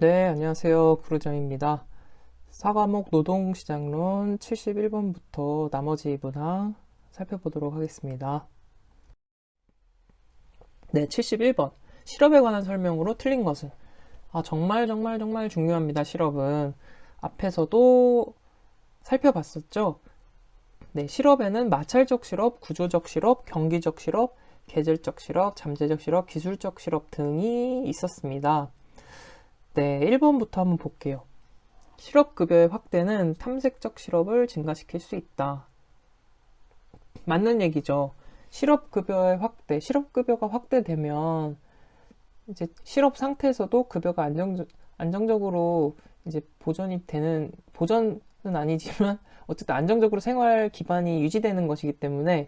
네, 안녕하세요. 구루정입니다. 4과목 노동시장론 71번부터 나머지 문항 살펴보도록 하겠습니다. 네, 71번. 실업에 관한 설명으로 틀린 것은? 정말 중요합니다. 실업은. 앞에서도 살펴봤었죠. 네, 실업에는 마찰적 실업, 구조적 실업, 경기적 실업, 계절적 실업, 잠재적 실업, 기술적 실업 등이 있었습니다. 네, 1번부터 한번 볼게요. 실업급여의 확대는 탐색적 실업을 증가시킬 수 있다. 맞는 얘기죠. 실업급여의 확대, 실업급여가 확대되면 이제 실업 상태에서도 급여가 안정적으로 이제 보전이 되는, 보전은 아니지만 어쨌든 안정적으로 생활 기반이 유지되는 것이기 때문에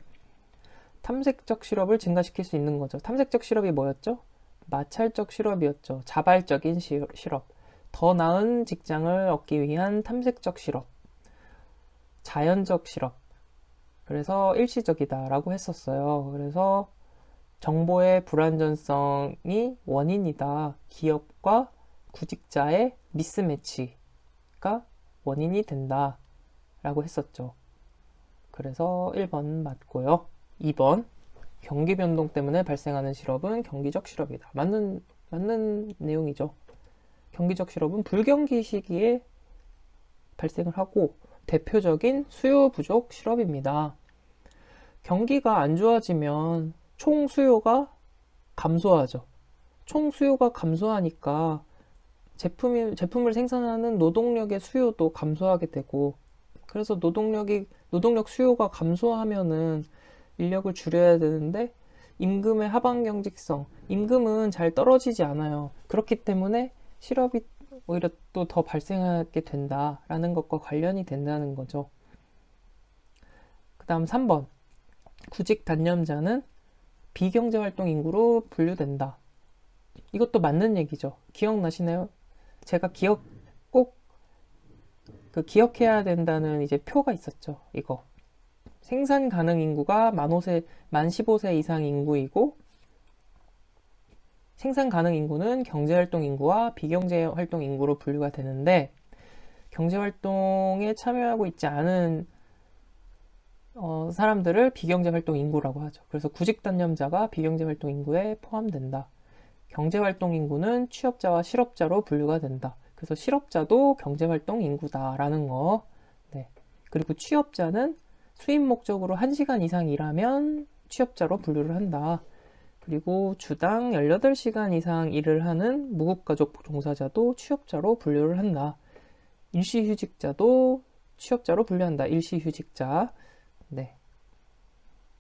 탐색적 실업을 증가시킬 수 있는 거죠. 탐색적 실업이 뭐였죠? 마찰적 실업이었죠. 자발적인 실업. 더 나은 직장을 얻기 위한 탐색적 실업. 자연적 실업. 그래서 일시적이다라고 했었어요. 그래서 정보의 불완전성이 원인이다. 기업과 구직자의 미스매치가 원인이 된다. 라고 했었죠. 그래서 1번 맞고요. 2번. 경기 변동 때문에 발생하는 실업은 경기적 실업이다. 맞는 내용이죠. 경기적 실업은 불경기 시기에 발생을 하고 대표적인 수요 부족 실업입니다. 경기가 안 좋아지면 총 수요가 감소하죠. 총 수요가 감소하니까 제품을 생산하는 노동력의 수요도 감소하게 되고, 그래서 노동력 수요가 감소하면은 인력을 줄여야 되는데 임금의 하방 경직성, 임금은 잘 떨어지지 않아요. 그렇기 때문에 실업이 오히려 또 더 발생하게 된다라는 것과 관련이 된다는 거죠. 그 다음 3번. 구직 단념자는 비경제활동 인구로 분류된다. 이것도 맞는 얘기죠. 기억나시나요? 제가 꼭 기억해야 된다는 이제 표가 있었죠. 이거. 생산 가능 인구가 만 15세 이상 인구이고, 생산 가능 인구는 경제활동 인구와 비경제활동 인구로 분류가 되는데, 경제활동에 참여하고 있지 않은 사람들을 비경제활동 인구라고 하죠. 그래서 구직단념자가 비경제활동 인구에 포함된다. 경제활동 인구는 취업자와 실업자로 분류가 된다. 그래서 실업자도 경제활동 인구다라는 거. 네. 그리고 취업자는 수입 목적으로 1시간 이상 일하면 취업자로 분류를 한다. 그리고 주당 18시간 이상 일을 하는 무급가족 종사자도 취업자로 분류를 한다. 일시휴직자도 취업자로 분류한다. 일시휴직자. 네.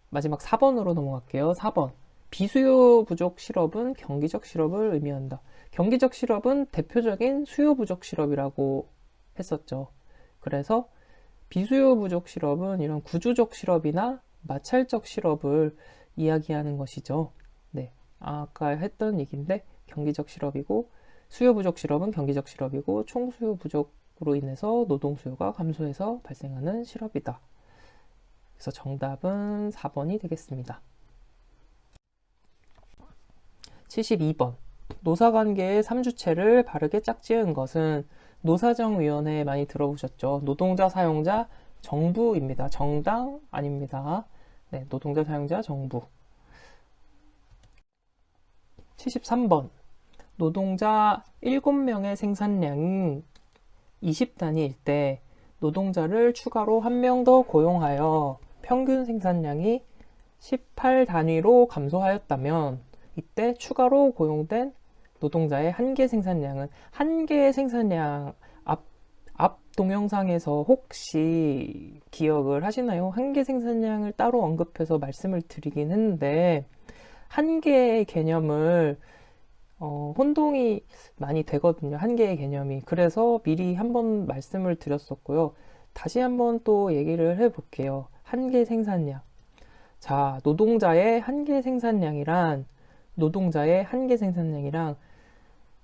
마지막 4번으로 넘어갈게요. 4번. 비수요 부족 실업은 경기적 실업을 의미한다. 경기적 실업은 대표적인 수요 부족 실업이라고 했었죠. 그래서 비수요 부족 실업은 이런 구조적 실업이나 마찰적 실업을 이야기하는 것이죠. 네. 아까 했던 얘기인데 경기적 실업이고 수요 부족 실업은 경기적 실업이고 총수요 부족으로 인해서 노동 수요가 감소해서 발생하는 실업이다. 그래서 정답은 4번이 되겠습니다. 72번. 노사관계의 3주체를 바르게 짝지은 것은 노사정위원회 많이 들어보셨죠? 노동자, 사용자, 정부입니다. 정당 아닙니다. 네, 노동자, 사용자, 정부. 73번. 노동자 7명의 생산량이 20단위일 때 노동자를 추가로 1명 더 고용하여 평균 생산량이 18단위로 감소하였다면 이때 추가로 고용된 노동자의 한계 생산량은, 한계의 생산량 앞 동영상에서 혹시 기억을 하시나요? 한계 생산량을 따로 언급해서 말씀을 드리긴 했는데 한계의 개념을 혼동이 많이 되거든요. 한계의 개념이. 그래서 미리 한번 말씀을 드렸었고요. 다시 한번 또 얘기를 해볼게요. 한계 생산량. 자, 노동자의 한계 생산량이란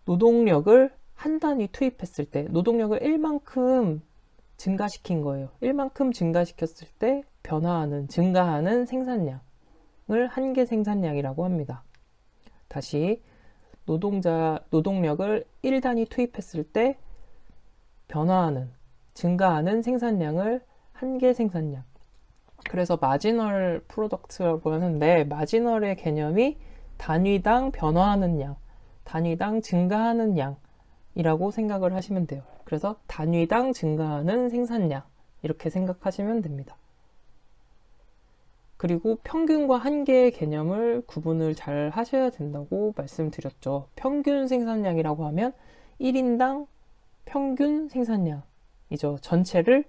노동력을 한 단위 투입했을 때 노동력을 1만큼 증가시킨 거예요. 1만큼 증가시켰을 때 증가하는 생산량을 한계 생산량이라고 합니다. 다시 노동력을 1단위 투입했을 때 변화하는, 증가하는 생산량을 한계 생산량. 그래서 마지널 프로덕트라고 하는데, 마지널의 개념이 단위당 변화하는 양, 단위당 증가하는 양이라고 생각을 하시면 돼요. 그래서 단위당 증가하는 생산량, 이렇게 생각하시면 됩니다. 그리고 평균과 한계의 개념을 구분을 잘 하셔야 된다고 말씀드렸죠. 평균 생산량이라고 하면 1인당 평균 생산량이죠. 전체를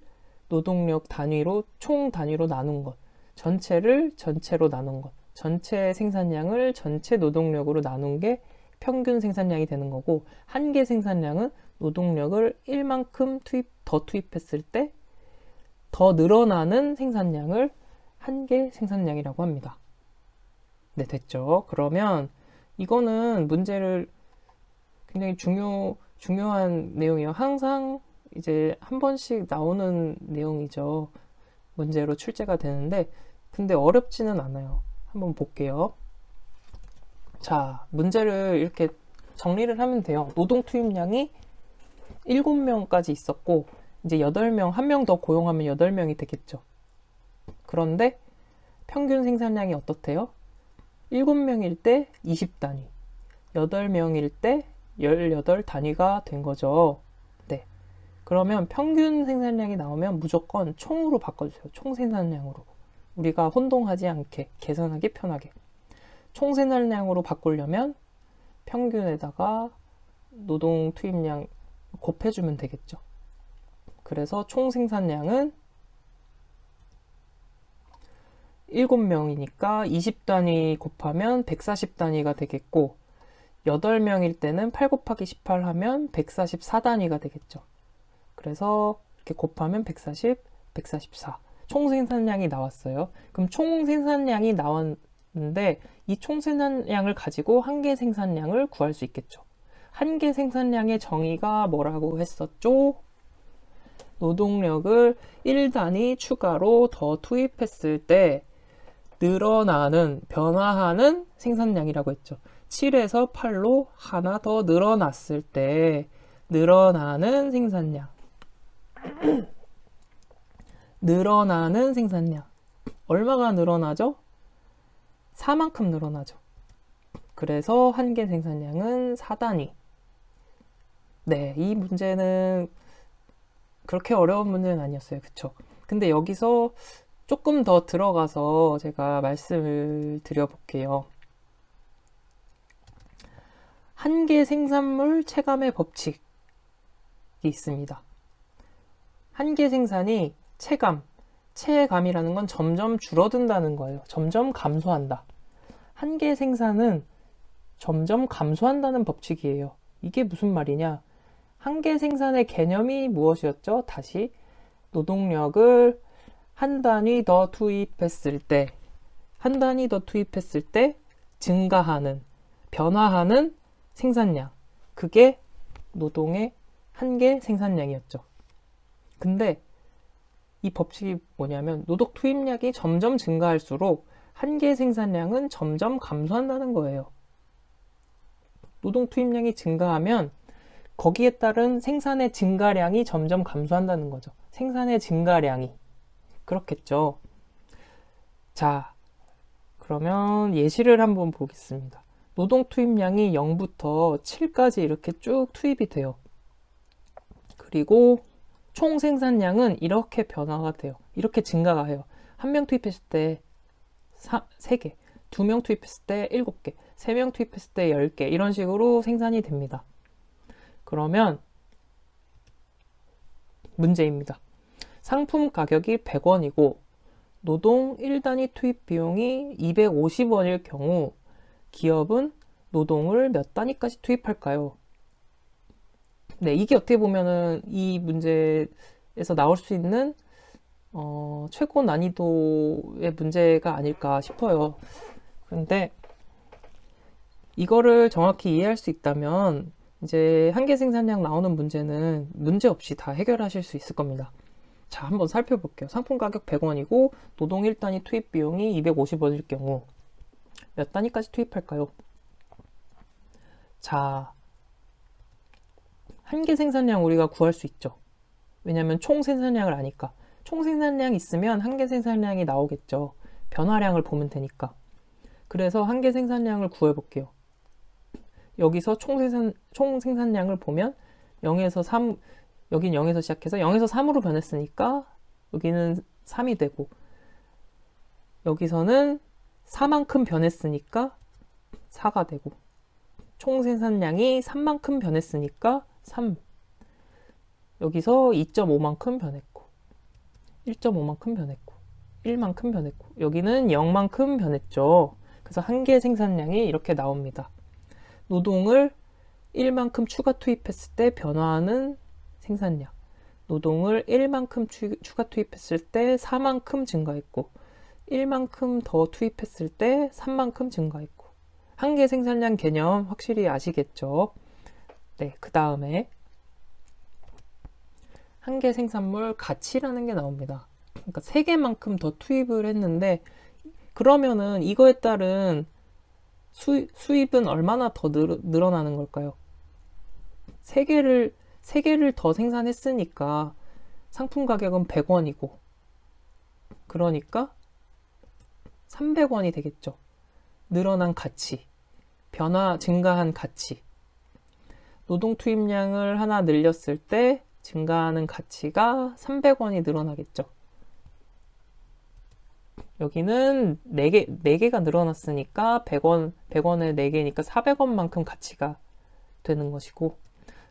노동력 단위로, 총 단위로 나눈 것, 전체를 전체로 나눈 것, 전체 생산량을 전체 노동력으로 나눈 게 평균 생산량이 되는 거고, 한계 생산량은 노동력을 1만큼 더 투입했을 때 더 늘어나는 생산량을 한계 생산량이라고 합니다. 네, 됐죠? 그러면 이거는 문제를 굉장히 중요한 내용이에요. 항상 이제 한 번씩 나오는 내용이죠. 문제로 출제가 되는데, 근데 어렵지는 않아요. 한번 볼게요. 자, 문제를 이렇게 정리를 하면 돼요. 노동 투입량이 7명까지 있었고, 이제 8명, 한 명 더 고용하면 8명이 되겠죠. 그런데 평균 생산량이 어떻대요? 7명일 때 20단위, 8명일 때 18단위가 된 거죠. 네. 그러면 평균 생산량이 나오면 무조건 총으로 바꿔주세요. 총 생산량으로. 우리가 혼동하지 않게, 계산하기 편하게. 총 생산량으로 바꾸려면 평균에다가 노동 투입량 곱해주면 되겠죠. 그래서 총 생산량은 7명이니까 20단위 곱하면 140단위가 되겠고, 8명일 때는 8 곱하기 18 하면 144단위가 되겠죠. 그래서 이렇게 곱하면 140, 144. 총 생산량이 나왔어요. 그럼 총 생산량이 나왔는데 이 총 생산량을 가지고 한계 생산량을 구할 수 있겠죠. 한계 생산량의 정의가 뭐라고 했었죠? 노동력을 1단위 추가로 더 투입했을 때 늘어나는, 변화하는 생산량이라고 했죠. 7에서 8로 하나 더 늘어났을 때 늘어나는 생산량. 늘어나는 생산량. 얼마가 늘어나죠? 4만큼 늘어나죠. 그래서 한계 생산량은 4단위. 네, 이 문제는 그렇게 어려운 문제는 아니었어요. 그쵸? 근데 여기서 조금 더 들어가서 제가 말씀을 드려볼게요. 한계 생산물 체감의 법칙이 있습니다. 한계 생산이 체감이라는 건 점점 줄어든다는 거예요. 점점 감소한다. 한계 생산은 점점 감소한다는 법칙이에요. 이게 무슨 말이냐? 한계 생산의 개념이 무엇이었죠? 다시 노동력을 한 단위 더 투입했을 때, 한 단위 더 투입했을 때 증가하는, 변화하는 생산량. 그게 노동의 한계 생산량이었죠. 근데 이 법칙이 뭐냐면 노동 투입량이 점점 증가할수록 한계 생산량은 점점 감소한다는 거예요. 노동 투입량이 증가하면 거기에 따른 생산의 증가량이 점점 감소한다는 거죠. 생산의 증가량이. 그렇겠죠. 자, 그러면 예시를 한번 보겠습니다. 노동 투입량이 0부터 7까지 이렇게 쭉 투입이 돼요. 그리고 총 생산량은 이렇게 변화가 돼요. 이렇게 증가가 해요. 한 명 투입했을 때 3개, 2명 투입했을 때 7개, 3명 투입했을 때 10개, 이런 식으로 생산이 됩니다. 그러면 문제입니다. 상품 가격이 100원이고 노동 1단위 투입 비용이 250원일 경우 기업은 노동을 몇 단위까지 투입할까요? 네, 이게 어떻게 보면은 이 문제에서 나올 수 있는 최고 난이도의 문제가 아닐까 싶어요. 그런데 이거를 정확히 이해할 수 있다면 이제 한계 생산량 나오는 문제는 문제 없이 다 해결하실 수 있을 겁니다. 자, 한번 살펴볼게요. 상품 가격 100원이고 노동 1단위 투입 비용이 250원일 경우 몇 단위까지 투입할까요? 자, 한계 생산량 우리가 구할 수 있죠. 왜냐면 총 생산량을 아니까. 총 생산량 있으면 한계 생산량이 나오겠죠. 변화량을 보면 되니까. 그래서 한계 생산량을 구해볼게요. 여기서 총 생산량을 보면 0에서 3, 여긴 0에서 시작해서 0에서 3으로 변했으니까 여기는 3이 되고, 여기서는 4만큼 변했으니까 4가 되고, 총 생산량이 3만큼 변했으니까 3. 여기서 2.5만큼 변했고, 1.5만큼 변했고, 1만큼 변했고, 여기는 0만큼 변했죠. 그래서 한계 생산량이 이렇게 나옵니다. 노동을 1만큼 추가 투입했을 때 변화하는 생산량. 노동을 1만큼 추가 투입했을 때 4만큼 증가했고, 1만큼 더 투입했을 때 3만큼 증가했고. 한계 생산량 개념 확실히 아시겠죠? 네, 그 다음에 한계 생산물 가치라는 게 나옵니다. 그러니까 3개만큼 더 투입을 했는데, 그러면은 이거에 따른 수입은 얼마나 더 늘어나는 걸까요? 3개를 더 생산했으니까 상품 가격은 100원이고, 그러니까 300원이 되겠죠. 늘어난 가치, 증가한 가치. 노동 투입량을 하나 늘렸을 때 증가하는 가치가 300원이 늘어나겠죠. 여기는 4개가 늘어났으니까 100원에 4개니까 400원만큼 가치가 되는 것이고,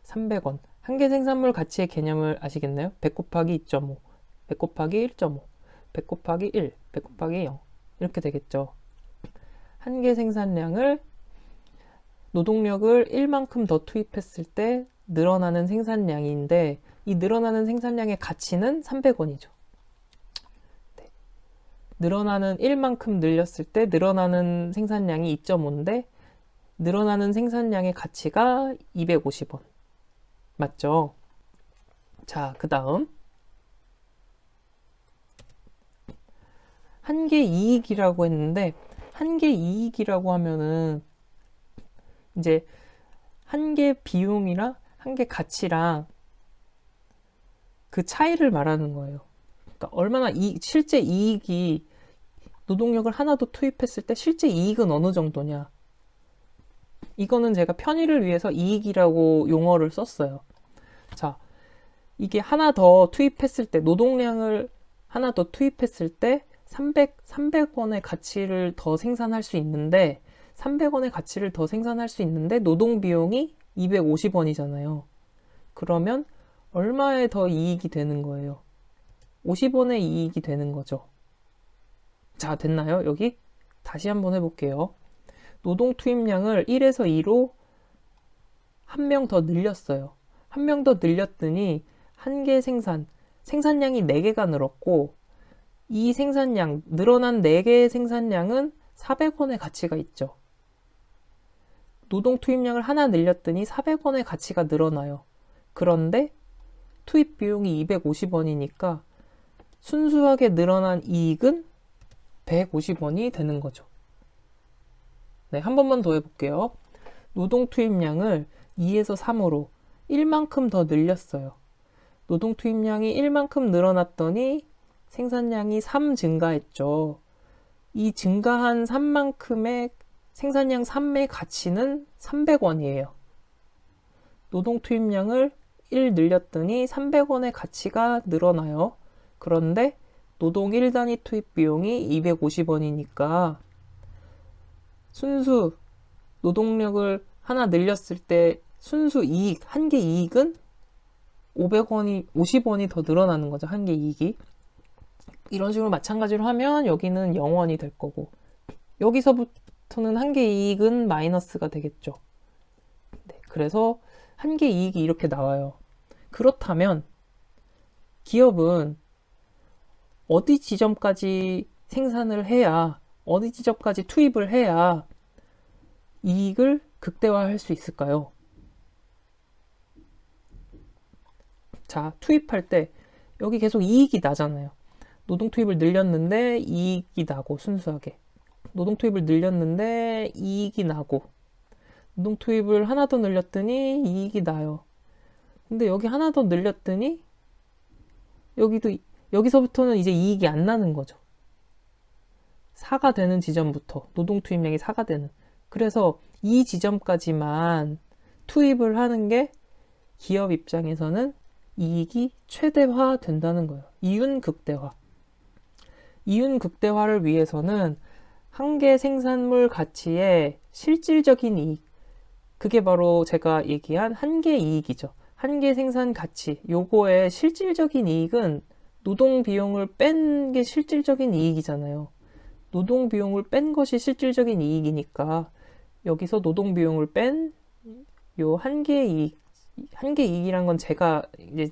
300원. 한계 생산물 가치의 개념을 아시겠나요? 100 곱하기 2.5, 100 곱하기 1.5, 100 곱하기 1, 100 곱하기 0. 이렇게 되겠죠. 한계 생산량을, 노동력을 1만큼 더 투입했을 때 늘어나는 생산량인데, 이 늘어나는 생산량의 가치는 300원이죠. 네. 늘어나는 1만큼 늘렸을 때 늘어나는 생산량이 2.5인데, 늘어나는 생산량의 가치가 250원. 맞죠? 자, 그 다음 한계 이익이라고 했는데, 한계 이익이라고 하면은 이제 한계 비용이랑 한계 가치랑 그 차이를 말하는 거예요. 그러니까 얼마나 실제 이익이, 노동력을 하나 더 투입했을 때 실제 이익은 어느 정도냐. 이거는 제가 편의를 위해서 이익이라고 용어를 썼어요. 자, 이게 하나 더 투입했을 때, 노동량을 하나 더 투입했을 때 300원의 가치를 더 생산할 수 있는데, 300원의 가치를 더 생산할 수 있는데 노동 비용이 250원이잖아요. 그러면 얼마에 더 이익이 되는 거예요? 50원의 이익이 되는 거죠. 자, 됐나요? 여기 다시 한번 해볼게요. 노동 투입량을 1에서 2로 한 명 더 늘렸어요. 한 명 더 늘렸더니 한계 생산량이 4개가 늘었고, 이 생산량, 늘어난 4개의 생산량은 400원의 가치가 있죠. 노동 투입량을 하나 늘렸더니 400원의 가치가 늘어나요. 그런데 투입 비용이 250원이니까 순수하게 늘어난 이익은 150원이 되는 거죠. 네, 한 번만 더 해볼게요. 노동 투입량을 2에서 3으로 1만큼 더 늘렸어요. 노동 투입량이 1만큼 늘어났더니 생산량이 3 증가했죠. 이 증가한 3만큼의 생산량 3의 가치는 300원이에요. 노동 투입량을 1 늘렸더니 300원의 가치가 늘어나요. 그런데 노동 1단위 투입 비용이 250원이니까 순수 노동력을 하나 늘렸을 때 순수 이익, 한계 이익은 50원이 더 늘어나는 거죠. 한계 이익이. 이런 식으로 마찬가지로 하면 여기는 0원이 될 거고, 여기서부터는 한계 이익은 마이너스가 되겠죠. 네, 그래서 한계 이익이 이렇게 나와요. 그렇다면 기업은 어디 지점까지 생산을 해야, 어디 지점까지 투입을 해야 이익을 극대화할 수 있을까요? 자, 투입할 때 여기 계속 이익이 나잖아요. 노동 투입을 늘렸는데 이익이 나고, 순수하게 노동 투입을 늘렸는데 이익이 나고, 노동 투입을 하나 더 늘렸더니 이익이 나요. 근데 여기 하나 더 늘렸더니 여기서부터는 이제 이익이 안 나는 거죠. 4가 되는 지점부터 노동 투입량이 4가 되는. 그래서 이 지점까지만 투입을 하는 게 기업 입장에서는 이익이 최대화 된다는 거예요. 이윤 극대화. 이윤 극대화를 위해서는 한계 생산물 가치의 실질적인 이익, 그게 바로 제가 얘기한 한계 이익이죠. 한계 생산 가치, 요거의 실질적인 이익은 노동 비용을 뺀 게 실질적인 이익이잖아요. 노동 비용을 뺀 것이 실질적인 이익이니까 여기서 노동 비용을 뺀 요 한계 이익, 한계 이익이란 건 제가 이제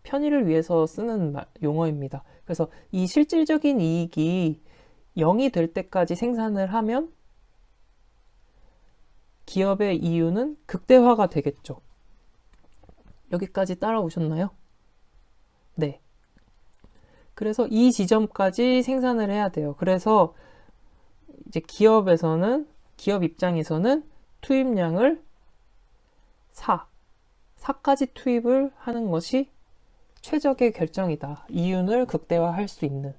편의를 위해서 쓰는 용어입니다. 그래서 이 실질적인 이익이 0이 될 때까지 생산을 하면 기업의 이윤은 극대화가 되겠죠. 여기까지 따라오셨나요? 네. 그래서 이 지점까지 생산을 해야 돼요. 그래서 이제 기업 입장에서는 투입량을 4까지 투입을 하는 것이 최적의 결정이다. 이윤을 극대화할 수 있는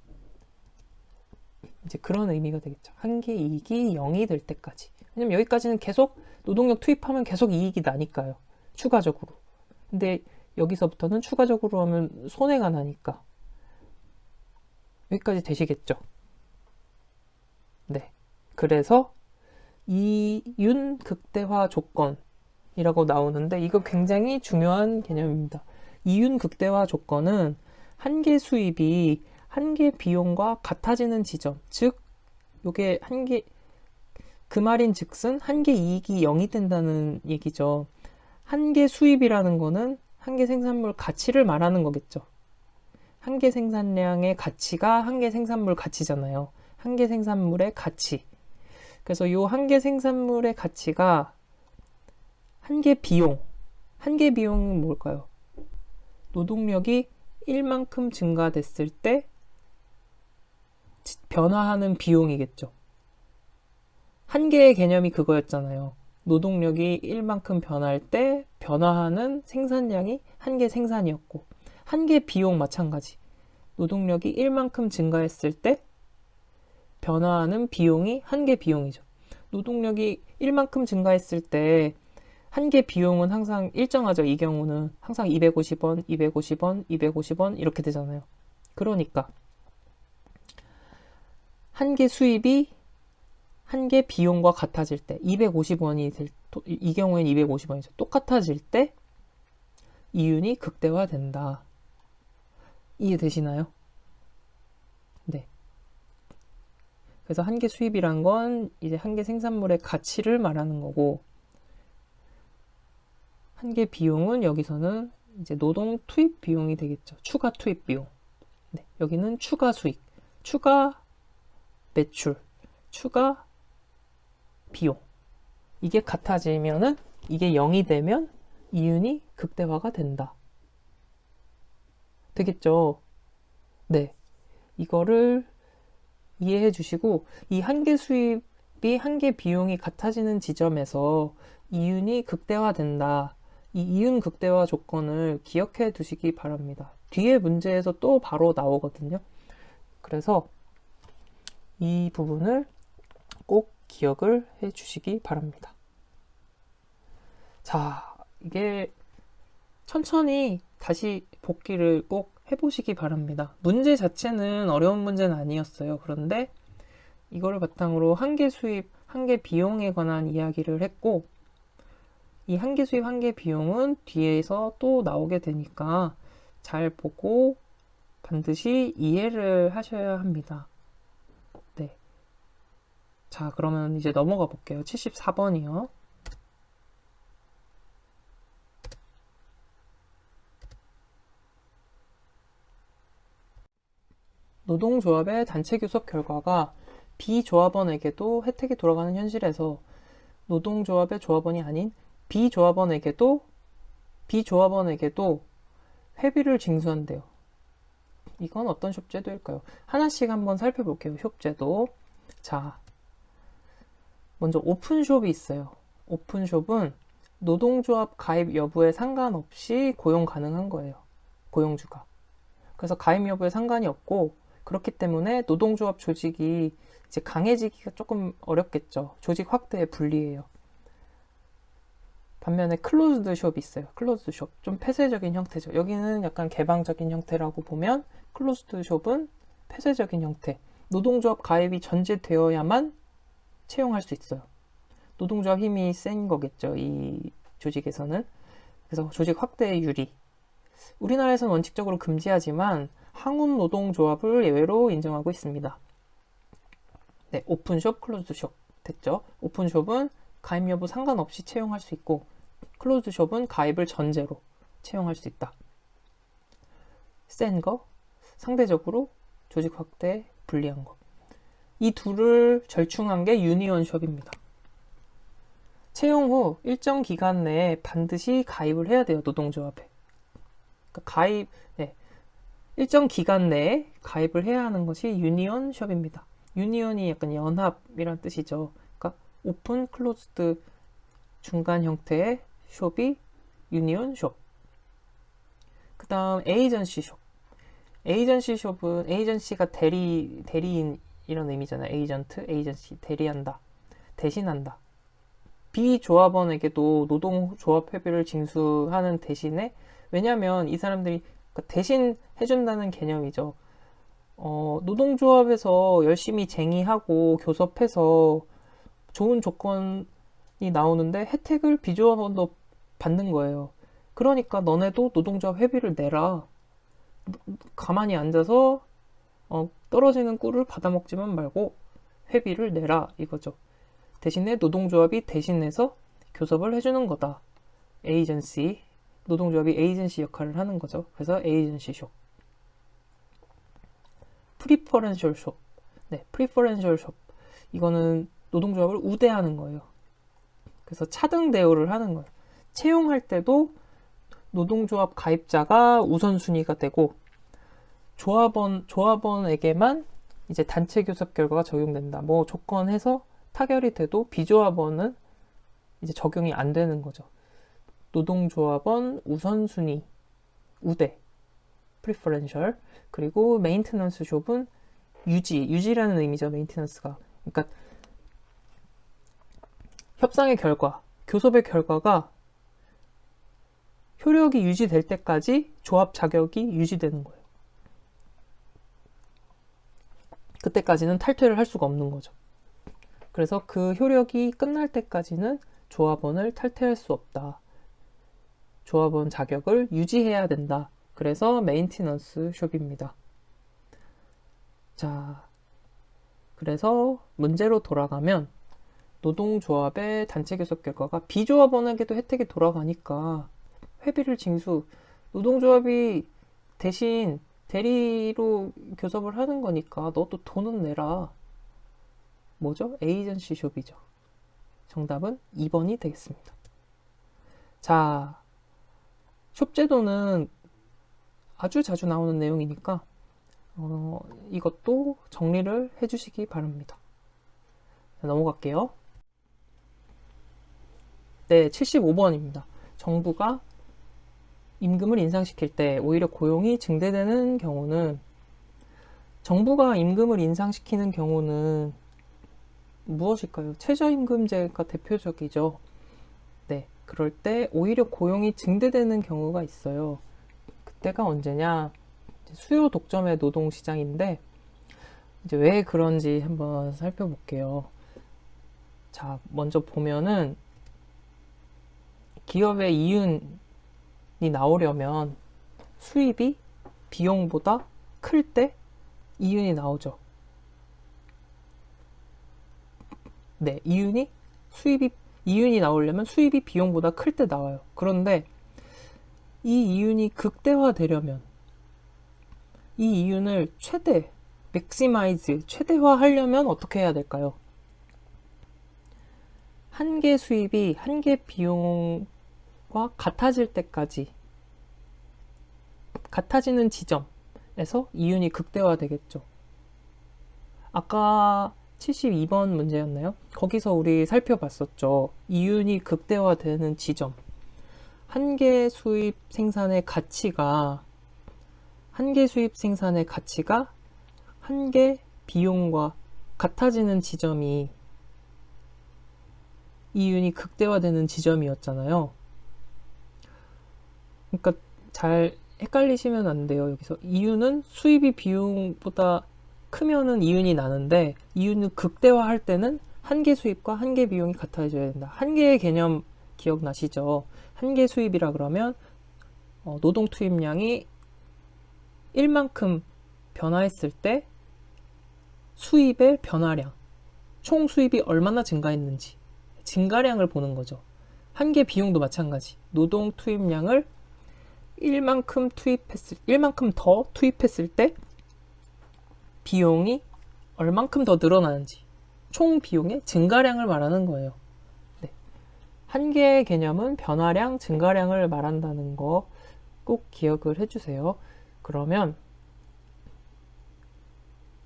이제 그런 의미가 되겠죠. 한계 이익이 0이 될 때까지. 왜냐면 여기까지는 계속 노동력 투입하면 계속 이익이 나니까요. 추가적으로. 근데 여기서부터는 추가적으로 하면 손해가 나니까. 여기까지 되시겠죠? 네. 그래서 이윤 극대화 조건이라고 나오는데 이거 굉장히 중요한 개념입니다. 이윤 극대화 조건은 한계 수입이 한계 비용과 같아지는 지점, 즉 요게 그 말인 즉슨 한계 이익이 0이 된다는 얘기죠. 한계 수입이라는 거는 한계 생산물 가치를 말하는 거겠죠. 한계 생산량의 가치가 한계 생산물 가치잖아요. 한계 생산물의 가치. 그래서 요 한계 생산물의 가치가 한계 비용은 뭘까요? 노동력이 1만큼 증가됐을 때 변화하는 비용이겠죠. 한계의 개념이 그거였잖아요. 노동력이 1만큼 변할 때 변화하는 생산량이 한계 생산이었고, 한계 비용 마찬가지. 노동력이 1만큼 증가했을 때 변화하는 비용이 한계 비용이죠. 노동력이 1만큼 증가했을 때 한계 비용은 항상 일정하죠. 이 경우는 항상 250원, 250원, 250원 이렇게 되잖아요. 그러니까 한계 수입이 한계 비용과 같아질 때 250원이 이 경우에는 250원이죠. 똑같아질 때 이윤이 극대화된다. 이해되시나요? 네. 그래서 한계 수입이란 건 이제 한계 생산물의 가치를 말하는 거고, 한계 비용은 여기서는 이제 노동 투입 비용이 되겠죠. 추가 투입 비용. 네. 여기는 추가 수익, 추가 매출, 추가 비용. 이게 같아지면은 이게 0이 되면 이윤이 극대화가 된다. 되겠죠? 네. 이거를 이해해 주시고, 이 한계 수입이 한계 비용이 같아지는 지점에서 이윤이 극대화된다. 이 이윤 극대화 조건을 기억해 두시기 바랍니다. 뒤에 문제에서 또 바로 나오거든요. 그래서 이 부분을 꼭 기억을 해 주시기 바랍니다. 자, 이게 천천히 다시 복기를 꼭 해보시기 바랍니다. 문제 자체는 어려운 문제는 아니었어요. 그런데 이거를 바탕으로 한계 수입, 한계 비용에 관한 이야기를 했고, 이 한계 수입, 한계 비용은 뒤에서 또 나오게 되니까 잘 보고 반드시 이해를 하셔야 합니다. 네. 자, 그러면 이제 넘어가 볼게요. 74번이요. 노동조합의 단체 교섭 결과가 비조합원에게도 혜택이 돌아가는 현실에서 노동조합의 조합원이 아닌 비조합원에게도 회비를 징수한대요. 이건 어떤 숍제도일까요? 하나씩 한번 살펴볼게요. 숍제도. 자, 먼저 오픈숍이 있어요. 오픈숍은 노동조합 가입 여부에 상관없이 고용 가능한 거예요. 고용주가. 그래서 가입 여부에 상관이 없고, 그렇기 때문에 노동조합 조직이 이제 강해지기가 조금 어렵겠죠. 조직 확대에 불리해요. 반면에 클로즈드 숍이 있어요. 클로즈드 숍. 좀 폐쇄적인 형태죠. 여기는 약간 개방적인 형태라고 보면, 클로즈드 숍은 폐쇄적인 형태. 노동조합 가입이 전제되어야만 채용할 수 있어요. 노동조합 힘이 센 거겠죠. 이 조직에서는. 그래서 조직 확대의 유리. 우리나라에서는 원칙적으로 금지하지만 항운 노동조합을 예외로 인정하고 있습니다. 네, 오픈숍, 클로즈드숍 됐죠. 오픈숍은 가입 여부 상관없이 채용할 수 있고, 클로즈드숍은 가입을 전제로 채용할 수 있다. 센 거, 상대적으로 조직 확대에 불리한 거. 이 둘을 절충한 게 유니온숍입니다. 채용 후 일정 기간 내에 반드시 가입을 해야 돼요. 노동조합에. 그러니까 일정 기간 내에 가입을 해야 하는 것이 유니온숍입니다. 유니온이 약간 연합이란 뜻이죠. 그러니까 오픈, 클로즈드 중간 형태의 숍이 유니온숍. 그 다음 에이전시숍. 에이전시숍은 에이전시가 대리인 이런 의미잖아요. 에이전트, 에이전시, 대리한다, 대신한다. 비조합원에게도 노동조합 회비를 징수하는 대신에, 왜냐하면 이 사람들이 대신 해준다는 개념이죠. 노동조합에서 열심히 쟁의하고 교섭해서 좋은 조건이 나오는데 혜택을 비조합원도 받는 거예요. 그러니까 너네도 노동조합 회비를 내라. 가만히 앉아서 떨어지는 꿀을 받아먹지만 말고 회비를 내라 이거죠. 대신에 노동조합이 대신해서 교섭을 해주는 거다. 에이전시. 노동조합이 에이전시 역할을 하는 거죠. 그래서 에이전시숍. 프리퍼런셜 숍. 네, 프리퍼런셜 숍. 이거는 노동조합을 우대하는 거예요. 그래서 차등 대우를 하는 거예요. 채용할 때도 노동조합 가입자가 우선순위가 되고, 조합원에게만 이제 단체 교섭 결과가 적용된다. 뭐 조건해서 타결이 돼도 비조합원은 이제 적용이 안 되는 거죠. 노동조합원 우선순위, 우대, preferential. 그리고 메인테넌스 숍은 유지라는 의미죠. 메인테넌스가. 그러니까 협상의 결과, 교섭의 결과가 효력이 유지될 때까지 조합 자격이 유지되는 거예요. 그때까지는 탈퇴를 할 수가 없는 거죠. 그래서 그 효력이 끝날 때까지는 조합원을 탈퇴할 수 없다. 조합원 자격을 유지해야 된다. 그래서 메인티넌스 숍입니다. 자, 그래서 문제로 돌아가면 노동조합의 단체 교섭 결과가 비조합원에게도 혜택이 돌아가니까 회비를 노동조합이 대신 대리로 교섭을 하는 거니까 너도 돈은 내라. 뭐죠? 에이전시 숍이죠. 정답은 2번이 되겠습니다. 자, 숍제도는 아주 자주 나오는 내용이니까 이것도 정리를 해주시기 바랍니다. 자, 넘어갈게요. 네, 75번입니다. 정부가 임금을 인상시킬 때 오히려 고용이 증대되는 경우는, 정부가 임금을 인상시키는 경우는 무엇일까요? 최저임금제가 대표적이죠. 네, 그럴 때 오히려 고용이 증대되는 경우가 있어요. 그때가 언제냐? 수요 독점의 노동시장인데, 이제 왜 그런지 한번 살펴볼게요. 자, 먼저 보면은 기업의 이윤이 나오려면 수입이 비용보다 클 때 이윤이 나오죠. 네, 이윤이 나오려면 수입이 비용보다 클 때 나와요. 그런데 이 이윤이 극대화되려면, 이 이윤을 최대화하려면 어떻게 해야 될까요? 한 개 수입이 한 개 비용과 같아질 때까지, 같아지는 지점에서 이윤이 극대화되겠죠. 아까 72번 문제였나요? 거기서 우리 살펴봤었죠. 이윤이 극대화되는 지점. 한계 수입 생산의 가치가 한계 비용과 같아지는 지점이 이윤이 극대화되는 지점이었잖아요. 그러니까 잘 헷갈리시면 안 돼요. 여기서 이윤은 수입이 비용보다 크면은 이윤이 나는데, 이윤을 극대화할 때는 한계 수입과 한계 비용이 같아져야 된다. 한계의 개념 기억나시죠? 한계 수입이라 그러면 노동 투입량이 1만큼 변화했을 때 수입의 변화량, 총 수입이 얼마나 증가했는지 증가량을 보는 거죠. 한계 비용도 마찬가지. 노동 투입량을 1만큼 더 투입했을 때 비용이 얼만큼 더 늘어나는지, 총 비용의 증가량을 말하는 거예요. 네. 한계의 개념은 변화량, 증가량을 말한다는 거 꼭 기억을 해주세요. 그러면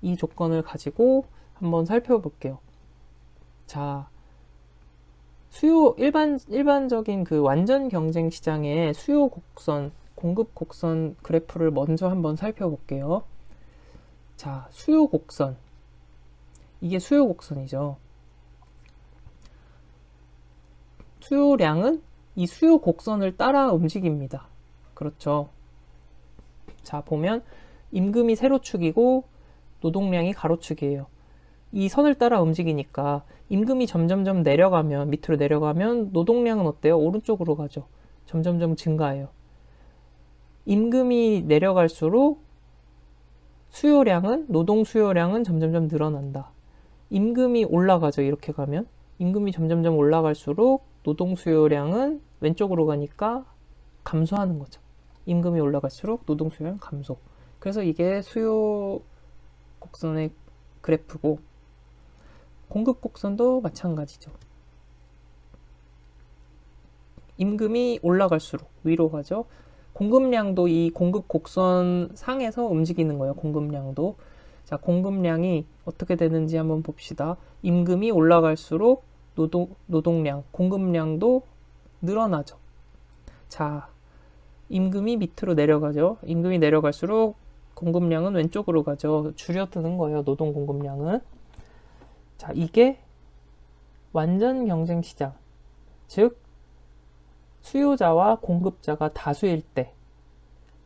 이 조건을 가지고 한번 살펴볼게요. 자, 일반적인 그 완전 경쟁 시장의 수요 곡선, 공급 곡선 그래프를 먼저 한번 살펴볼게요. 자, 수요 곡선. 이게 수요 곡선이죠. 수요량은 이 수요 곡선을 따라 움직입니다. 그렇죠. 자, 보면 임금이 세로축이고 노동량이 가로축이에요. 이 선을 따라 움직이니까 임금이 점점점 내려가면, 밑으로 내려가면 노동량은 어때요? 오른쪽으로 가죠. 점점점 증가해요. 임금이 내려갈수록 노동 수요량은 점점점 늘어난다. 임금이 올라가죠. 이렇게 가면. 임금이 점점점 올라갈수록 노동 수요량은 왼쪽으로 가니까 감소하는 거죠. 임금이 올라갈수록 노동 수요량 감소. 그래서 이게 수요 곡선의 그래프고, 공급 곡선도 마찬가지죠. 임금이 올라갈수록 위로 가죠. 공급량도 이 공급 곡선 상에서 움직이는 거예요. 공급량도. 자, 공급량이 어떻게 되는지 한번 봅시다. 임금이 올라갈수록 노동량, 공급량도 늘어나죠. 자, 임금이 밑으로 내려가죠. 임금이 내려갈수록 공급량은 왼쪽으로 가죠. 줄어드는 거예요. 노동 공급량은. 자, 이게 완전 경쟁 시장, 즉 수요자와 공급자가 다수일 때,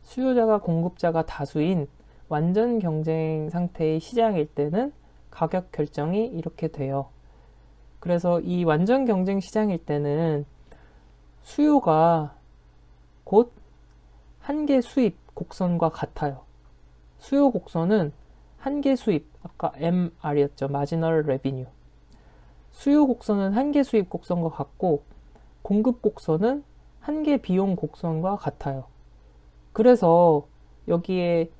수요자가 공급자가 다수인 완전 경쟁 상태의 시장일 때는 가격 결정이 이렇게 돼요. 그래서 이 완전 경쟁 시장일 때는 수요가 곧 한계 수입 곡선과 같아요. 수요 곡선은 한계 수입, 아까 MR이었죠. 마지널 레비뉴. 수요 곡선은 한계 수입 곡선과 같고, 공급 곡선은 한계 비용 곡선과 같아요. 그래서 여기에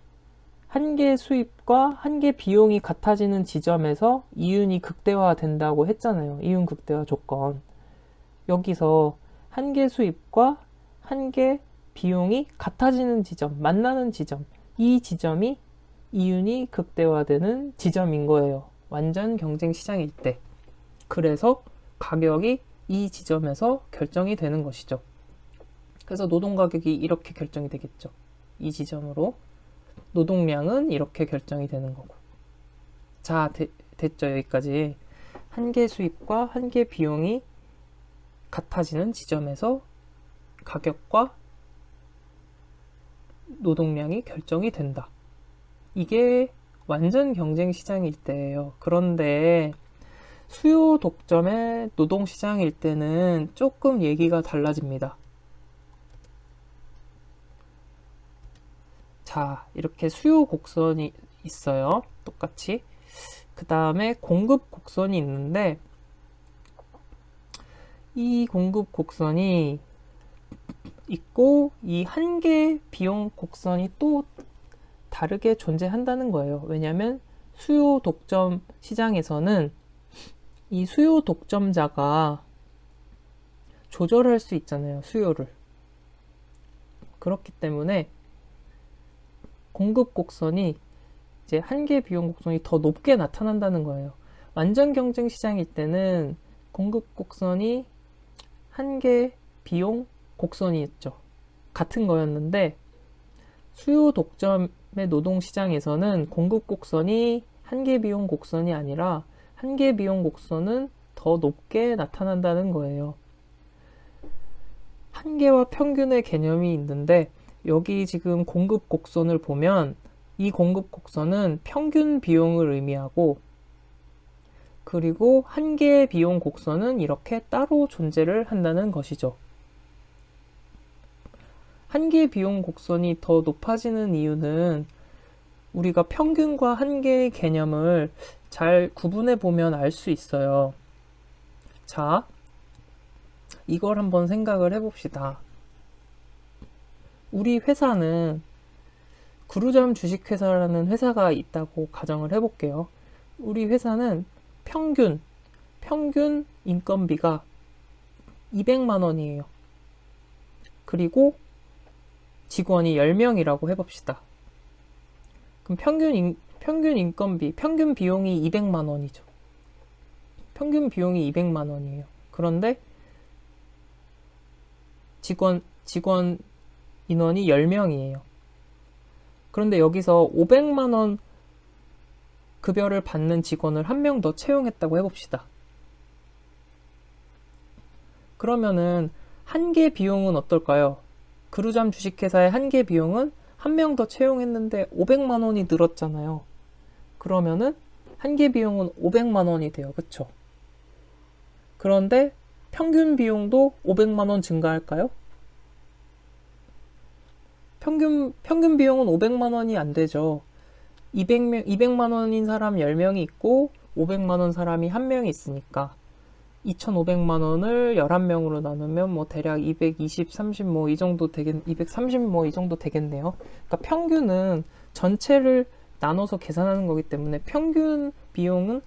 한계 수입과 한계 비용이 같아지는 지점에서 이윤이 극대화된다고 했잖아요. 이윤 극대화 조건. 여기서 한계 수입과 한계 비용이 같아지는 지점, 만나는 지점, 이 지점이 이윤이 극대화되는 지점인 거예요. 완전 경쟁 시장일 때. 그래서 가격이 이 지점에서 결정이 되는 것이죠. 그래서 노동 가격이 이렇게 결정이 되겠죠. 이 지점으로. 노동량은 이렇게 결정이 되는 거고. 자, 됐죠. 여기까지. 한계 수입과 한계 비용이 같아지는 지점에서 가격과 노동량이 결정이 된다. 이게 완전 경쟁 시장일 때예요. 그런데 수요 독점의 노동 시장일 때는 조금 얘기가 달라집니다. 자, 이렇게 수요 곡선이 있어요. 똑같이. 그 다음에 공급 곡선이 있는데, 이 공급 곡선이 있고, 이 한계 비용 곡선이 또 다르게 존재한다는 거예요. 왜냐하면 수요 독점 시장에서는 이 수요 독점자가 조절할 수 있잖아요. 수요를. 그렇기 때문에 공급 곡선이 이제 한계 비용 곡선이 더 높게 나타난다는 거예요. 완전 경쟁 시장일 때는 공급 곡선이 한계 비용 곡선이었죠. 같은 거였는데 수요 독점의 노동 시장에서는 공급 곡선이 한계 비용 곡선이 아니라 한계 비용 곡선은 더 높게 나타난다는 거예요. 한계와 평균의 개념이 있는데 여기 지금 공급 곡선을 보면 이 공급 곡선은 평균 비용을 의미하고 그리고 한계 비용 곡선은 이렇게 따로 존재를 한다는 것이죠. 한계 비용 곡선이 더 높아지는 이유는 우리가 평균과 한계의 개념을 잘 구분해 보면 알 수 있어요. 자, 이걸 한번 생각을 해봅시다. 우리 회사는 구루잠 주식회사라는 회사가 있다고 가정을 해볼게요. 우리 회사는 평균 인건비가 200만 원이에요. 그리고 직원이 10명이라고 해봅시다. 그럼 평균 인건비, 평균 비용이 200만 원이죠. 평균 비용이 200만 원이에요. 그런데 직원 인원이 10명이에요. 그런데 여기서 500만 원 급여를 받는 직원을 한 명 더 채용했다고 해봅시다. 그러면은 한계 비용은 어떨까요? 그루잠 주식회사의 한계 비용은 한 명 더 채용했는데 500만 원이 늘었잖아요. 그러면은 한계 비용은 500만 원이 돼요. 그쵸? 그런데 평균 비용도 500만 원 증가할까요? 평균 비용은 500만 원이 안 되죠. 200만 원인 사람 10명이 있고 500만 원 사람이 1명이 있으니까 2,500만 원을 11명으로 나누면 뭐 대략 220, 30 뭐 이 정도 230 뭐 이 정도 되겠네요. 그러니까 평균은 전체를 나눠서 계산하는 거기 때문에 평균 비용은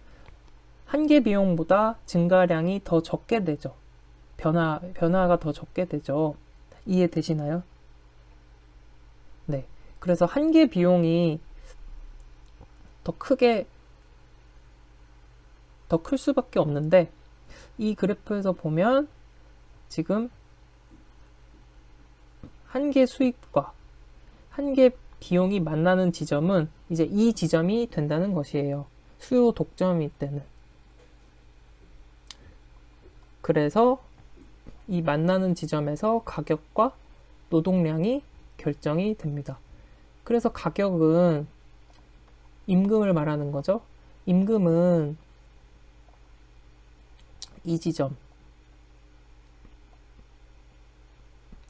한계 비용보다 증가량이 더 적게 되죠. 변화가 더 적게 되죠. 이해되시나요? 네. 그래서 한계 비용이 더 클 수밖에 없는데 이 그래프에서 보면 지금 한계 수입과 한계 비용이 만나는 지점은 이제 이 지점이 된다는 것이에요. 수요 독점일 때는. 그래서 이 만나는 지점에서 가격과 노동량이 결정이 됩니다. 그래서 가격은 임금을 말하는 거죠. 임금은 이 지점,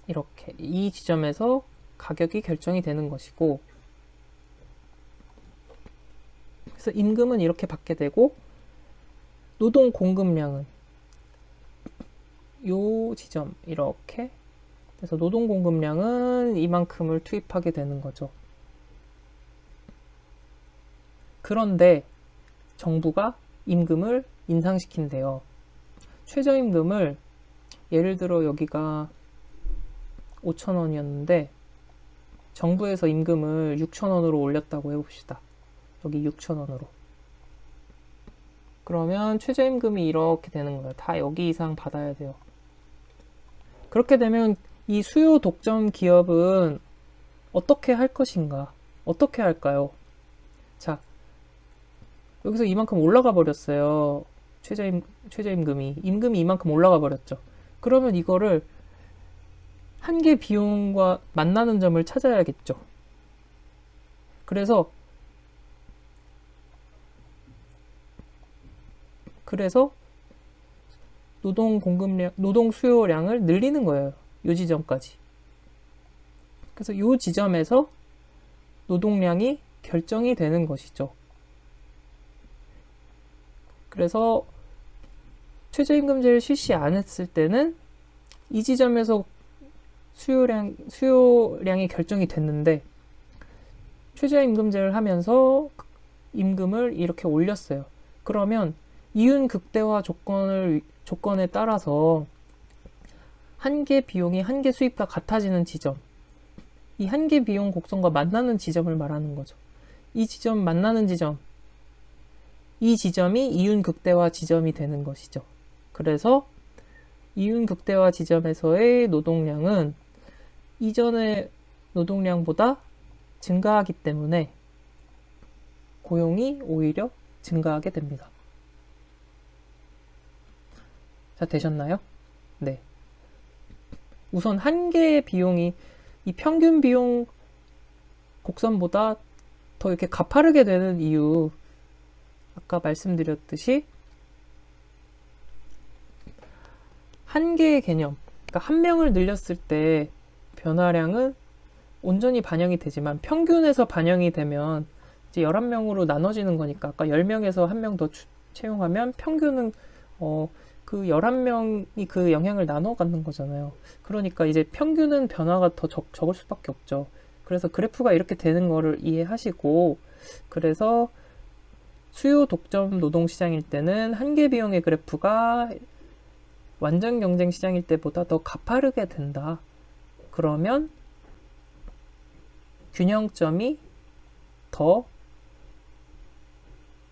이렇게 이 지점에서 가격이 결정이 되는 것이고, 그래서 임금은 이렇게 받게 되고 노동 공급량은 요 지점 이렇게, 그래서 노동 공급량은 이만큼을 투입하게 되는 거죠. 그런데 정부가 임금을 인상시킨대요. 최저임금을 예를 들어 여기가 5,000원이었는데 정부에서 임금을 6,000원으로 올렸다고 해봅시다. 여기 6,000원으로. 그러면 최저임금이 이렇게 되는 거예요. 다 여기 이상 받아야 돼요. 그렇게 되면 이 수요 독점 기업은 어떻게 할 것인가? 어떻게 할까요? 자, 여기서 이만큼 올라가 버렸어요. 최저임금이. 임금이 이만큼 올라가 버렸죠. 그러면 이거를 한계 비용과 만나는 점을 찾아야겠죠. 그래서 노동 수요량을 늘리는 거예요. 요 지점까지. 그래서 요 지점에서 노동량이 결정이 되는 것이죠. 그래서 최저임금제를 실시 안 했을 때는 이 지점에서 수요량이 결정이 됐는데 최저임금제를 하면서 임금을 이렇게 올렸어요. 그러면 이윤 극대화 조건에 따라서 한계 비용이 한계 수입과 같아지는 지점, 이 한계 비용 곡선과 만나는 지점을 말하는 거죠. 이 지점 만나는 지점, 이 지점이 이윤극대화 지점이 되는 것이죠. 그래서 이윤극대화 지점에서의 노동량은 이전의 노동량보다 증가하기 때문에 고용이 오히려 증가하게 됩니다. 자, 되셨나요? 네. 우선 한 개의 비용이 이 평균 비용 곡선보다 더 이렇게 가파르게 되는 이유, 아까 말씀드렸듯이 한 개의 개념, 그러니까 한 명을 늘렸을 때 변화량은 온전히 반영이 되지만 평균에서 반영이 되면 이제 11명으로 나눠지는 거니까 아까 10명에서 한 명 더 채용하면 평균은 그 11명이 그 영향을 나눠 갖는 거잖아요. 그러니까 이제 평균은 변화가 더 적을 수밖에 없죠. 그래서 그래프가 이렇게 되는 거를 이해하시고, 그래서 수요 독점 노동시장일 때는 한계 비용의 그래프가 완전 경쟁 시장일 때보다 더 가파르게 된다. 그러면 균형점이 더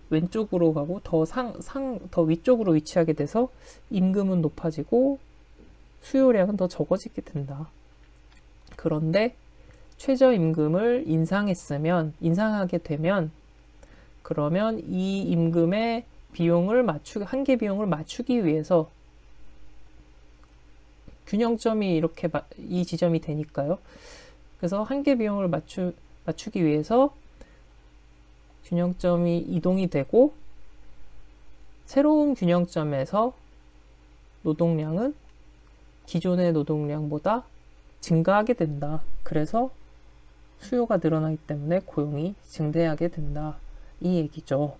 왼쪽으로 가고 더 위쪽으로 위치하게 돼서 임금은 높아지고 수요량은 더 적어지게 된다. 그런데 최저임금을 인상하게 되면 그러면 이 임금의 한계 비용을 맞추기 위해서 균형점이 이렇게 이 지점이 되니까요. 그래서 한계 비용을 맞추기 위해서 균형점이 이동이 되고 새로운 균형점에서 노동량은 기존의 노동량보다 증가하게 된다. 그래서 수요가 늘어나기 때문에 고용이 증대하게 된다. 이 얘기죠.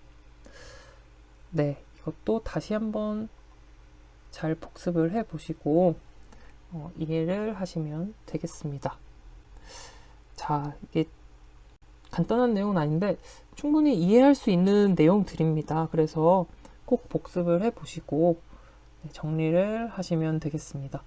네, 이것도 다시 한번 잘 복습을 해보시고 이해를 하시면 되겠습니다. 자, 이게 간단한 내용은 아닌데 충분히 이해할 수 있는 내용들입니다. 그래서 꼭 복습을 해보시고 정리를 하시면 되겠습니다.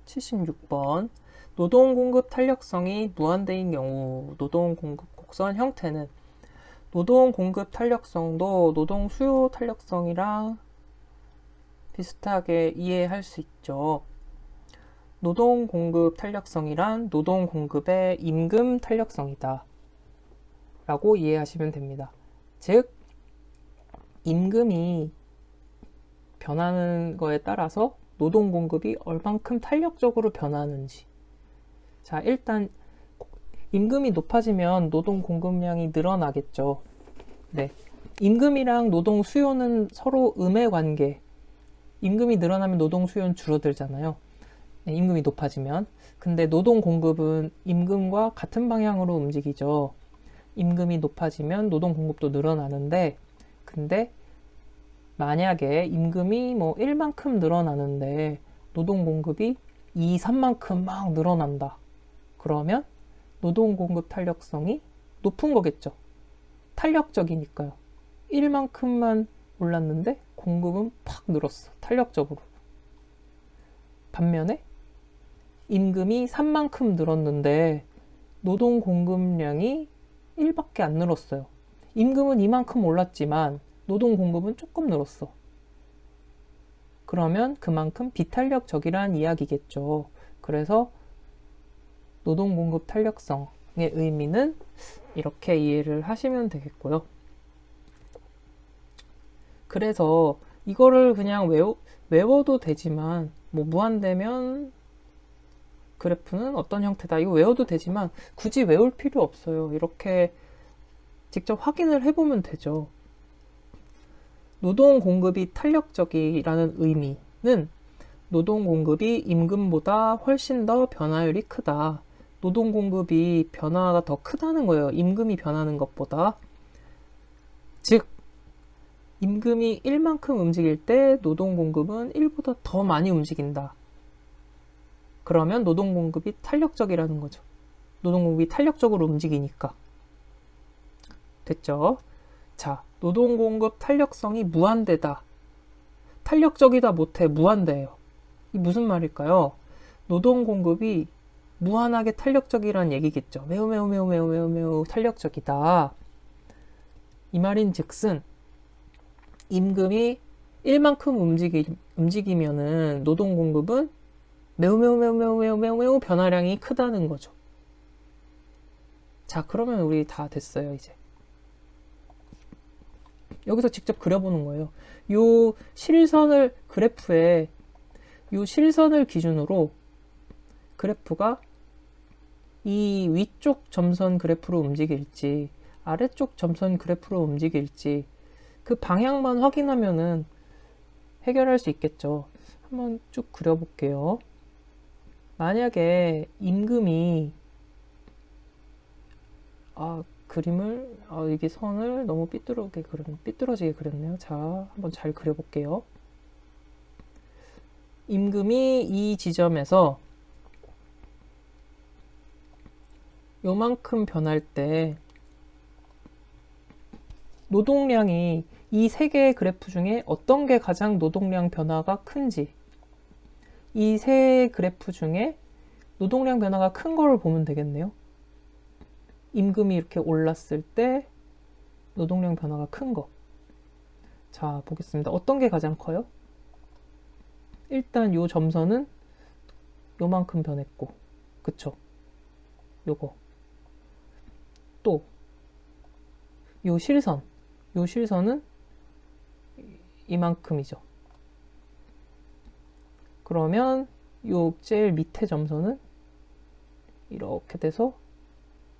(76번) 노동 공급 탄력성이 무한대인 경우 노동 공급 곡선 형태는 노동 공급 탄력성도 노동 수요 탄력성이랑 비슷하게 이해할 수 있죠. 노동 공급 탄력성이란 노동 공급의 임금 탄력성이다 라고 이해하시면 됩니다. 즉 임금이 변하는 거에 따라서 노동 공급이 얼만큼 탄력적으로 변하는지. 자, 일단 임금이 높아지면 노동 공급량이 늘어나겠죠. 네. 임금이랑 노동 수요는 서로 음의 관계. 임금이 늘어나면 노동 수요는 줄어들잖아요. 네, 임금이 높아지면. 근데 노동 공급은 임금과 같은 방향으로 움직이죠. 임금이 높아지면 노동 공급도 늘어나는데, 근데 만약에 임금이 1만큼 늘어나는데 노동 공급이 2, 3만큼 막 늘어난다. 그러면 노동 공급 탄력성이 높은 거겠죠. 탄력적이니까요. 1만큼만 올랐는데 공급은 팍 늘었어. 탄력적으로. 반면에 임금이 3만큼 늘었는데 노동 공급량이 1밖에 안 늘었어요. 임금은 이만큼 올랐지만 노동 공급은 조금 늘었어. 그러면 그만큼 비탄력적이란 이야기겠죠. 그래서 노동 공급 탄력성의 의미는 이렇게 이해를 하시면 되겠고요. 그래서 이거를 그냥 외워도 되지만 무한대면 그래프는 어떤 형태다 이거 외워도 되지만 굳이 외울 필요 없어요. 이렇게 직접 확인을 해보면 되죠. 노동 공급이 탄력적이라는 의미는 노동 공급이 임금보다 훨씬 더 변화율이 크다. 노동 공급이 변화가 더 크다는 거예요. 임금이 변하는 것보다. 즉 임금이 1만큼 움직일 때 노동 공급은 1보다 더 많이 움직인다. 그러면 노동 공급이 탄력적이라는 거죠. 노동 공급이 탄력적으로 움직이니까. 됐죠? 자, 노동 공급 탄력성이 무한대다 탄력적이다 못해 무한대예요. 이 무슨 말일까요? 노동 공급이 무한하게 탄력적이란 얘기겠죠. 매우 매우 매우 매우 매우 매우 탄력적이다. 이 말인 즉슨 임금이 1만큼 움직이면은 노동 공급은 매우 매우 매우 매우 매우 매우 매우 변화량이 크다는 거죠. 자, 그러면 우리 다 됐어요, 이제. 여기서 직접 그려보는 거예요. 요 실선을 그래프에 요 실선을 기준으로 그래프가 이 위쪽 점선 그래프로 움직일지 아래쪽 점선 그래프로 움직일지 그 방향만 확인하면은 해결할 수 있겠죠. 한번 쭉 그려볼게요. 만약에 임금이 그림을 이게 선을 너무 삐뚤어지게 그렸네요. 자, 한번 잘 그려볼게요. 임금이 이 지점에서 요만큼 변할 때 노동량이 이 세 개의 그래프 중에 어떤 게 가장 노동량 변화가 큰지, 이 세 그래프 중에 노동량 변화가 큰 거를 보면 되겠네요. 임금이 이렇게 올랐을 때 노동량 변화가 큰 거. 자, 보겠습니다. 어떤 게 가장 커요? 일단 요 점선은 요만큼 변했고, 그쵸? 요거. 또 요 실선은 이만큼이죠. 그러면 요 제일 밑에 점선은 이렇게 돼서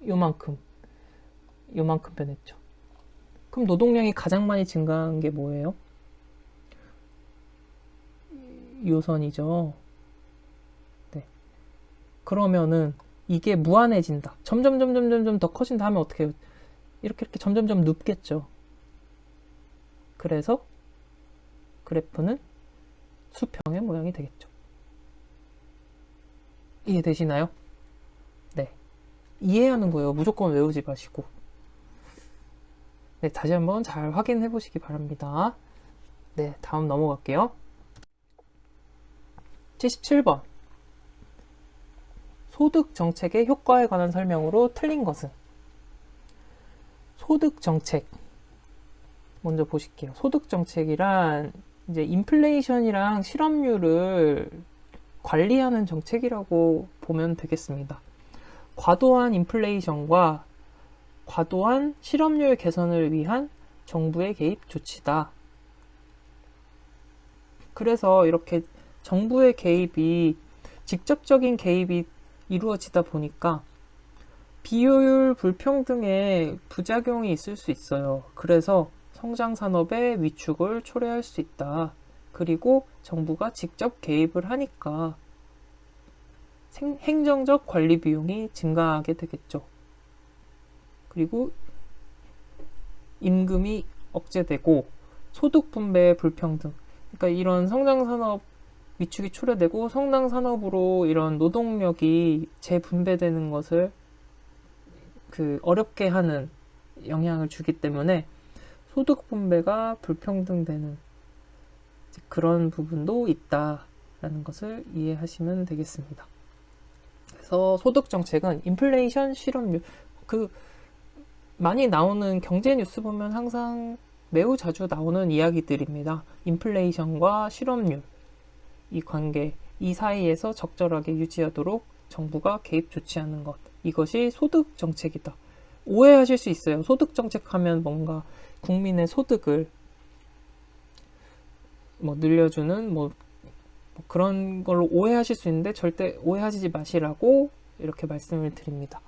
요만큼 변했죠. 그럼 노동량이 가장 많이 증가한 게 뭐예요? 요 선이죠. 네. 그러면은 이게 무한해진다. 점점 더 커진다 하면 어떻게 해요? 이렇게 점점 눕겠죠. 그래서 그래프는 수평의 모양이 되겠죠. 이해되시나요? 네. 이해하는 거예요. 무조건 외우지 마시고. 네, 다시 한번 잘 확인해 보시기 바랍니다. 네, 다음 넘어갈게요. 77번. 소득 정책의 효과에 관한 설명으로 틀린 것은? 소득 정책. 먼저 보실게요. 소득 정책이란 이제 인플레이션이랑 실업률을 관리하는 정책이라고 보면 되겠습니다. 과도한 인플레이션과 과도한 실업률 개선을 위한 정부의 개입 조치다. 그래서 이렇게 정부의 개입이 직접적인 개입이 이루어지다 보니까 비효율 불평등의 부작용이 있을 수 있어요. 그래서 성장 산업의 위축을 초래할 수 있다. 그리고 정부가 직접 개입을 하니까 행정적 관리 비용이 증가하게 되겠죠. 그리고 임금이 억제되고 소득 분배의 불평등. 그러니까 이런 성장 산업 위축이 초래되고 성장 산업으로 이런 노동력이 재분배되는 것을 어렵게 하는 영향을 주기 때문에 소득 분배가 불평등되는 그런 부분도 있다라는 것을 이해하시면 되겠습니다. 그래서 소득 정책은 인플레이션, 실업률, 많이 나오는 경제 뉴스 보면 항상 매우 자주 나오는 이야기들입니다. 인플레이션과 실업률, 이 관계, 이 사이에서 적절하게 유지하도록 정부가 개입 조치하는 것. 이것이 소득 정책이다. 오해하실 수 있어요. 소득 정책 하면 뭔가 국민의 소득을 늘려주는 그런 걸로 오해하실 수 있는데 절대 오해하시지 마시라고 이렇게 말씀을 드립니다.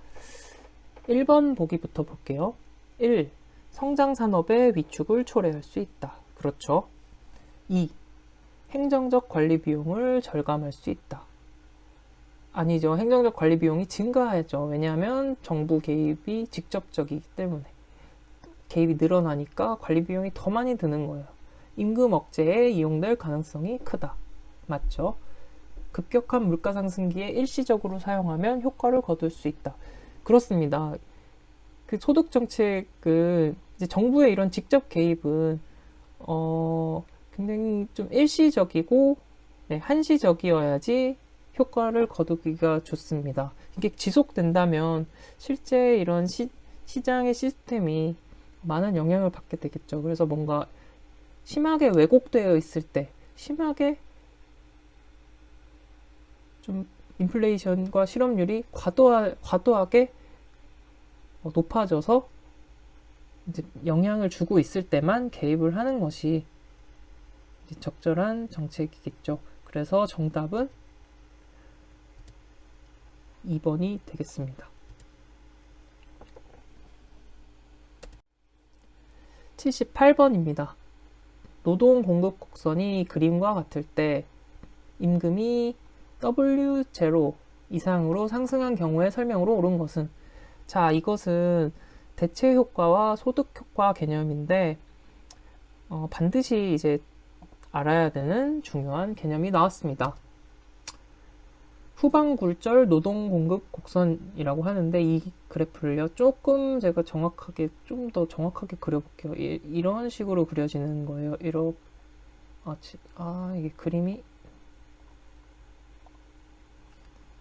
1번 보기부터 볼게요. 1. 성장 산업의 위축을 초래할 수 있다. 그렇죠. 2. 행정적 관리 비용을 절감할 수 있다. 아니죠. 행정적 관리 비용이 증가하죠. 왜냐하면 정부 개입이 직접적이기 때문에. 개입이 늘어나니까 관리 비용이 더 많이 드는 거예요. 임금 억제에 이용될 가능성이 크다. 맞죠? 급격한 물가 상승기에 일시적으로 사용하면 효과를 거둘 수 있다. 그렇습니다. 소득 정책은 이제 정부의 이런 직접 개입은 굉장히 좀 일시적이고 네, 한시적이어야지 효과를 거두기가 좋습니다. 이게 지속된다면 실제 이런 시장의 시스템이 많은 영향을 받게 되겠죠. 그래서 뭔가 심하게 왜곡되어 있을 때, 심하게 좀 인플레이션과 실업률이 과도하게 높아져서 이제 영향을 주고 있을 때만 개입을 하는 것이 이제 적절한 정책이겠죠. 그래서 정답은 2번이 되겠습니다. 78번입니다. 노동 공급 곡선이 그림과 같을 때 임금이 W0 이상으로 상승한 경우의 설명으로 옳은 것은? 자, 이것은 대체 효과와 소득 효과 개념인데 반드시 이제 알아야 되는 중요한 개념이 나왔습니다. 후방 굴절 노동 공급 곡선이라고 하는데 이 그래프를요 조금 제가 좀 더 정확하게 그려볼게요. 이런 식으로 그려지는 거예요. 이게 그림이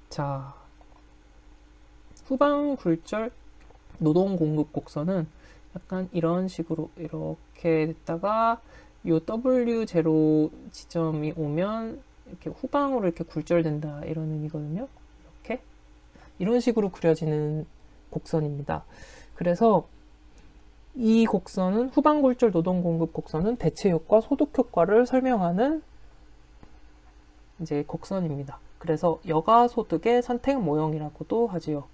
자, 후방 굴절 노동 공급 곡선은 약간 이런 식으로 이렇게 됐다가 요 W0 지점이 오면 이렇게 후방으로 이렇게 굴절된다 이런 의미거든요. 이렇게 이런 식으로 그려지는 곡선입니다. 그래서 이 곡선은 후방 굴절 노동 공급 곡선은 대체 효과, 소득 효과를 설명하는 이제 곡선입니다. 그래서 여가 소득의 선택 모형이라고도 하지요.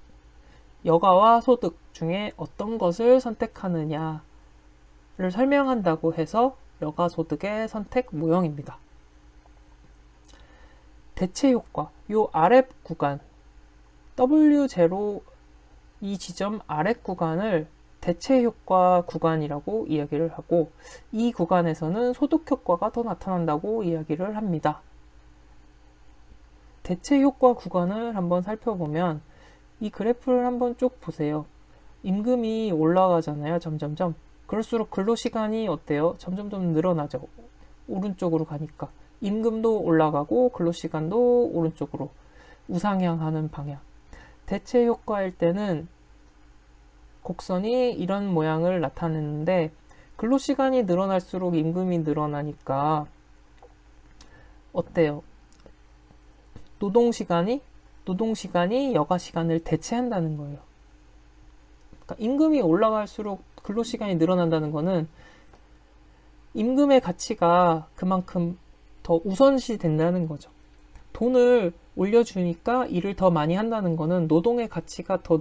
여가와 소득 중에 어떤 것을 선택하느냐를 설명한다고 해서 여가 소득의 선택 모형입니다. 대체 효과, 요 아래 구간 W0 이 지점 아래 구간을 대체 효과 구간이라고 이야기를 하고 이 구간에서는 소득 효과가 더 나타난다고 이야기를 합니다. 대체 효과 구간을 한번 살펴보면 이 그래프를 한번 쭉 보세요. 임금이 올라가잖아요. 점점점. 그럴수록 근로시간이 어때요? 점점점 늘어나죠. 오른쪽으로 가니까. 임금도 올라가고 근로시간도 오른쪽으로 우상향하는 방향. 대체 효과일 때는 곡선이 이런 모양을 나타내는데 근로시간이 늘어날수록 임금이 늘어나니까 어때요? 노동시간이 여가시간을 대체한다는 거예요. 그러니까 임금이 올라갈수록 근로시간이 늘어난다는 거는 임금의 가치가 그만큼 더 우선시 된다는 거죠. 돈을 올려주니까 일을 더 많이 한다는 거는 노동의 가치가 더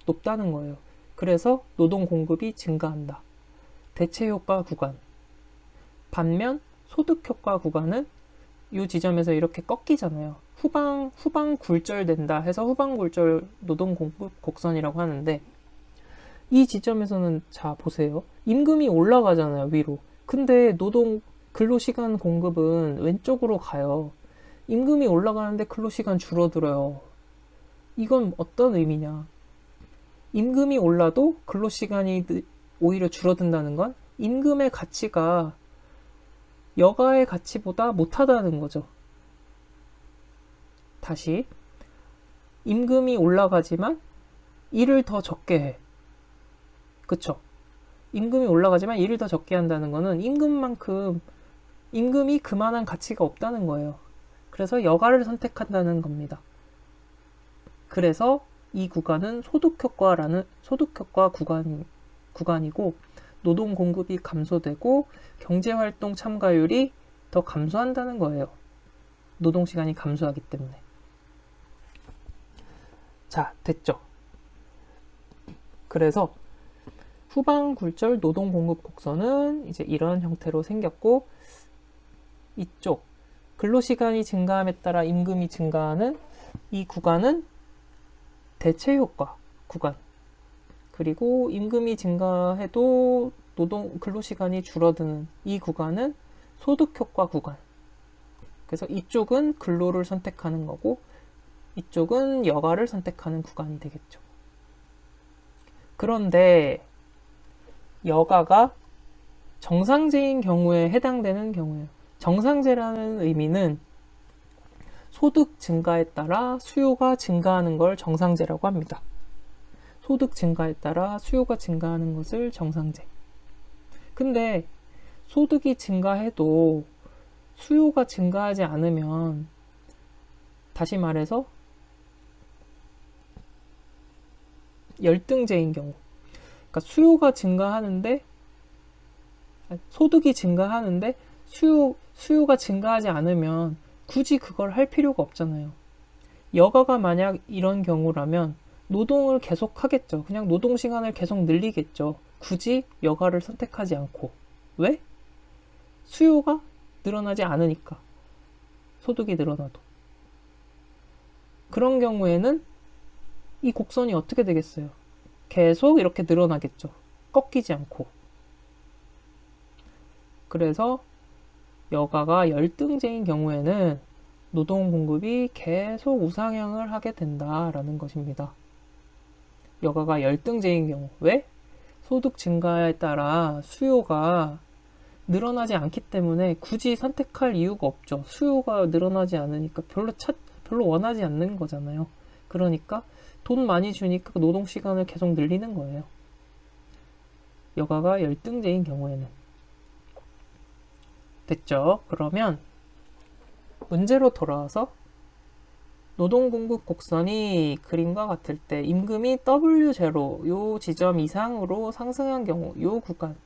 높다는 거예요. 그래서 노동 공급이 증가한다. 대체 효과 구간. 반면 소득 효과 구간은 이 지점에서 이렇게 꺾이잖아요. 후방 굴절된다 해서 후방 굴절 노동 공급 곡선이라고 하는데 이 지점에서는 자 보세요. 임금이 올라가잖아요. 위로. 근데 근로시간 공급은 왼쪽으로 가요. 임금이 올라가는데 근로시간 줄어들어요. 이건 어떤 의미냐? 임금이 올라도 근로시간이 오히려 줄어든다는 건 임금의 가치가 여가의 가치보다 못하다는 거죠. 다시 임금이 올라가지만 일을 더 적게 해. 그쵸? 임금이 올라가지만 일을 더 적게 한다는 거는 임금이 그만한 가치가 없다는 거예요. 그래서 여가를 선택한다는 겁니다. 그래서 이 구간은 소득 효과 구간이고 노동 공급이 감소되고 경제활동 참가율이 더 감소한다는 거예요. 노동시간이 감소하기 때문에. 자, 됐죠? 그래서 후방 굴절 노동 공급 곡선은 이제 이런 형태로 생겼고 이쪽 근로시간이 증가함에 따라 임금이 증가하는 이 구간은 대체 효과 구간. 그리고 임금이 증가해도 근로시간이 줄어드는 이 구간은 소득 효과 구간. 그래서 이쪽은 근로를 선택하는 거고 이쪽은 여가를 선택하는 구간이 되겠죠. 그런데 여가가 정상제인 경우에 해당되는 경우예요. 정상제라는 의미는 소득 증가에 따라 수요가 증가하는 걸 정상제라고 합니다. 소득 증가에 따라 수요가 증가하는 것을 정상제. 근데 소득이 증가해도 수요가 증가하지 않으면, 다시 말해서 열등제인 경우, 그러니까 소득이 증가하는데 수요가 증가하지 않으면 굳이 그걸 할 필요가 없잖아요. 여가가 만약 이런 경우라면 노동을 계속 하겠죠. 그냥 노동 시간을 계속 늘리겠죠. 굳이 여가를 선택하지 않고. 왜? 수요가 늘어나지 않으니까. 소득이 늘어나도. 그런 경우에는 이 곡선이 어떻게 되겠어요? 계속 이렇게 늘어나겠죠. 꺾이지 않고. 그래서 여가가 열등제인 경우에는 노동 공급이 계속 우상향을 하게 된다라는 것입니다. 여가가 열등제인 경우. 왜? 소득 증가에 따라 수요가 늘어나지 않기 때문에 굳이 선택할 이유가 없죠. 수요가 늘어나지 않으니까 별로 원하지 않는 거잖아요. 그러니까 돈 많이 주니까 노동 시간을 계속 늘리는 거예요. 여가가 열등제인 경우에는. 됐죠? 그러면 문제로 돌아와서 노동 공급 곡선이 그림과 같을 때 임금이 W0, 요 지점 이상으로 상승한 경우, 요 구간,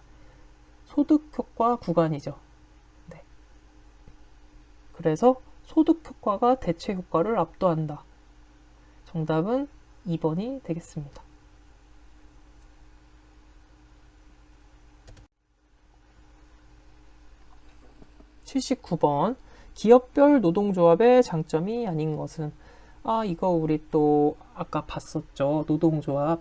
소득 효과 구간이죠. 네. 그래서 소득 효과가 대체 효과를 압도한다. 정답은 2번이 되겠습니다. 79번. 기업별 노동조합의 장점이 아닌 것은? 이거 우리 또 아까 봤었죠. 노동조합.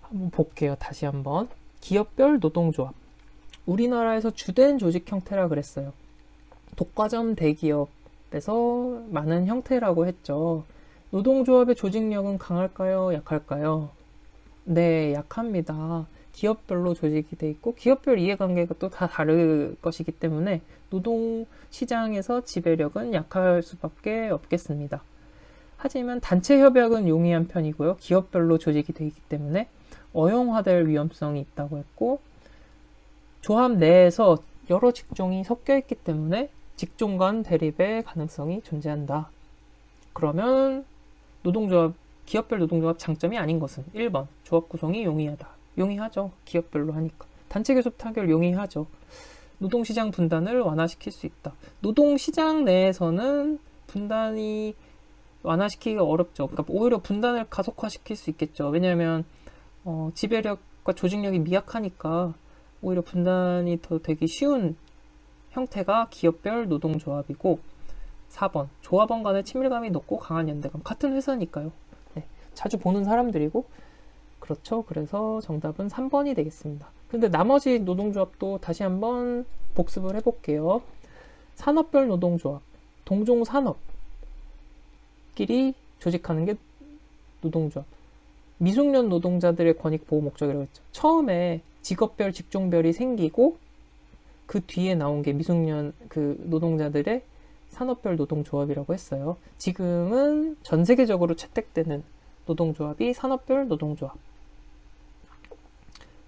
한번 볼게요. 다시 한번. 기업별 노동조합. 우리나라에서 주된 조직 형태라 그랬어요. 독과점 대기업에서 많은 형태라고 했죠. 노동조합의 조직력은 강할까요? 약할까요? 네, 약합니다. 기업별로 조직이 돼 있고 기업별 이해관계가 또 다 다를 것이기 때문에 노동시장에서 지배력은 약할 수밖에 없겠습니다. 하지만 단체 협약은 용이한 편이고요. 기업별로 조직이 돼 있기 때문에 어용화될 위험성이 있다고 했고, 조합 내에서 여러 직종이 섞여 있기 때문에 직종 간 대립의 가능성이 존재한다. 그러면 기업별 노동조합 장점이 아닌 것은? 1번, 조합 구성이 용이하다. 용이하죠. 기업별로 하니까. 단체 교섭 타결 용이하죠. 노동시장 분단을 완화시킬 수 있다. 노동시장 내에서는 분단이 완화시키기가 어렵죠. 그러니까 오히려 분단을 가속화시킬 수 있겠죠. 왜냐하면 지배력과 조직력이 미약하니까 오히려 분단이 더 되기 쉬운 형태가 기업별 노동조합이고, 4번, 조합원 간의 친밀감이 높고 강한 연대감. 같은 회사니까요. 네, 자주 보는 사람들이고, 그렇죠. 그래서 정답은 3번이 되겠습니다. 근데 나머지 노동조합도 다시 한번 복습을 해볼게요. 산업별 노동조합, 동종 산업끼리 조직하는 게 노동조합. 미숙련 노동자들의 권익 보호 목적이라고 했죠. 처음에 직업별, 직종별이 생기고 그 뒤에 나온 게 미숙련 노동자들의 산업별 노동조합이라고 했어요. 지금은 전 세계적으로 채택되는 노동조합이 산업별 노동조합.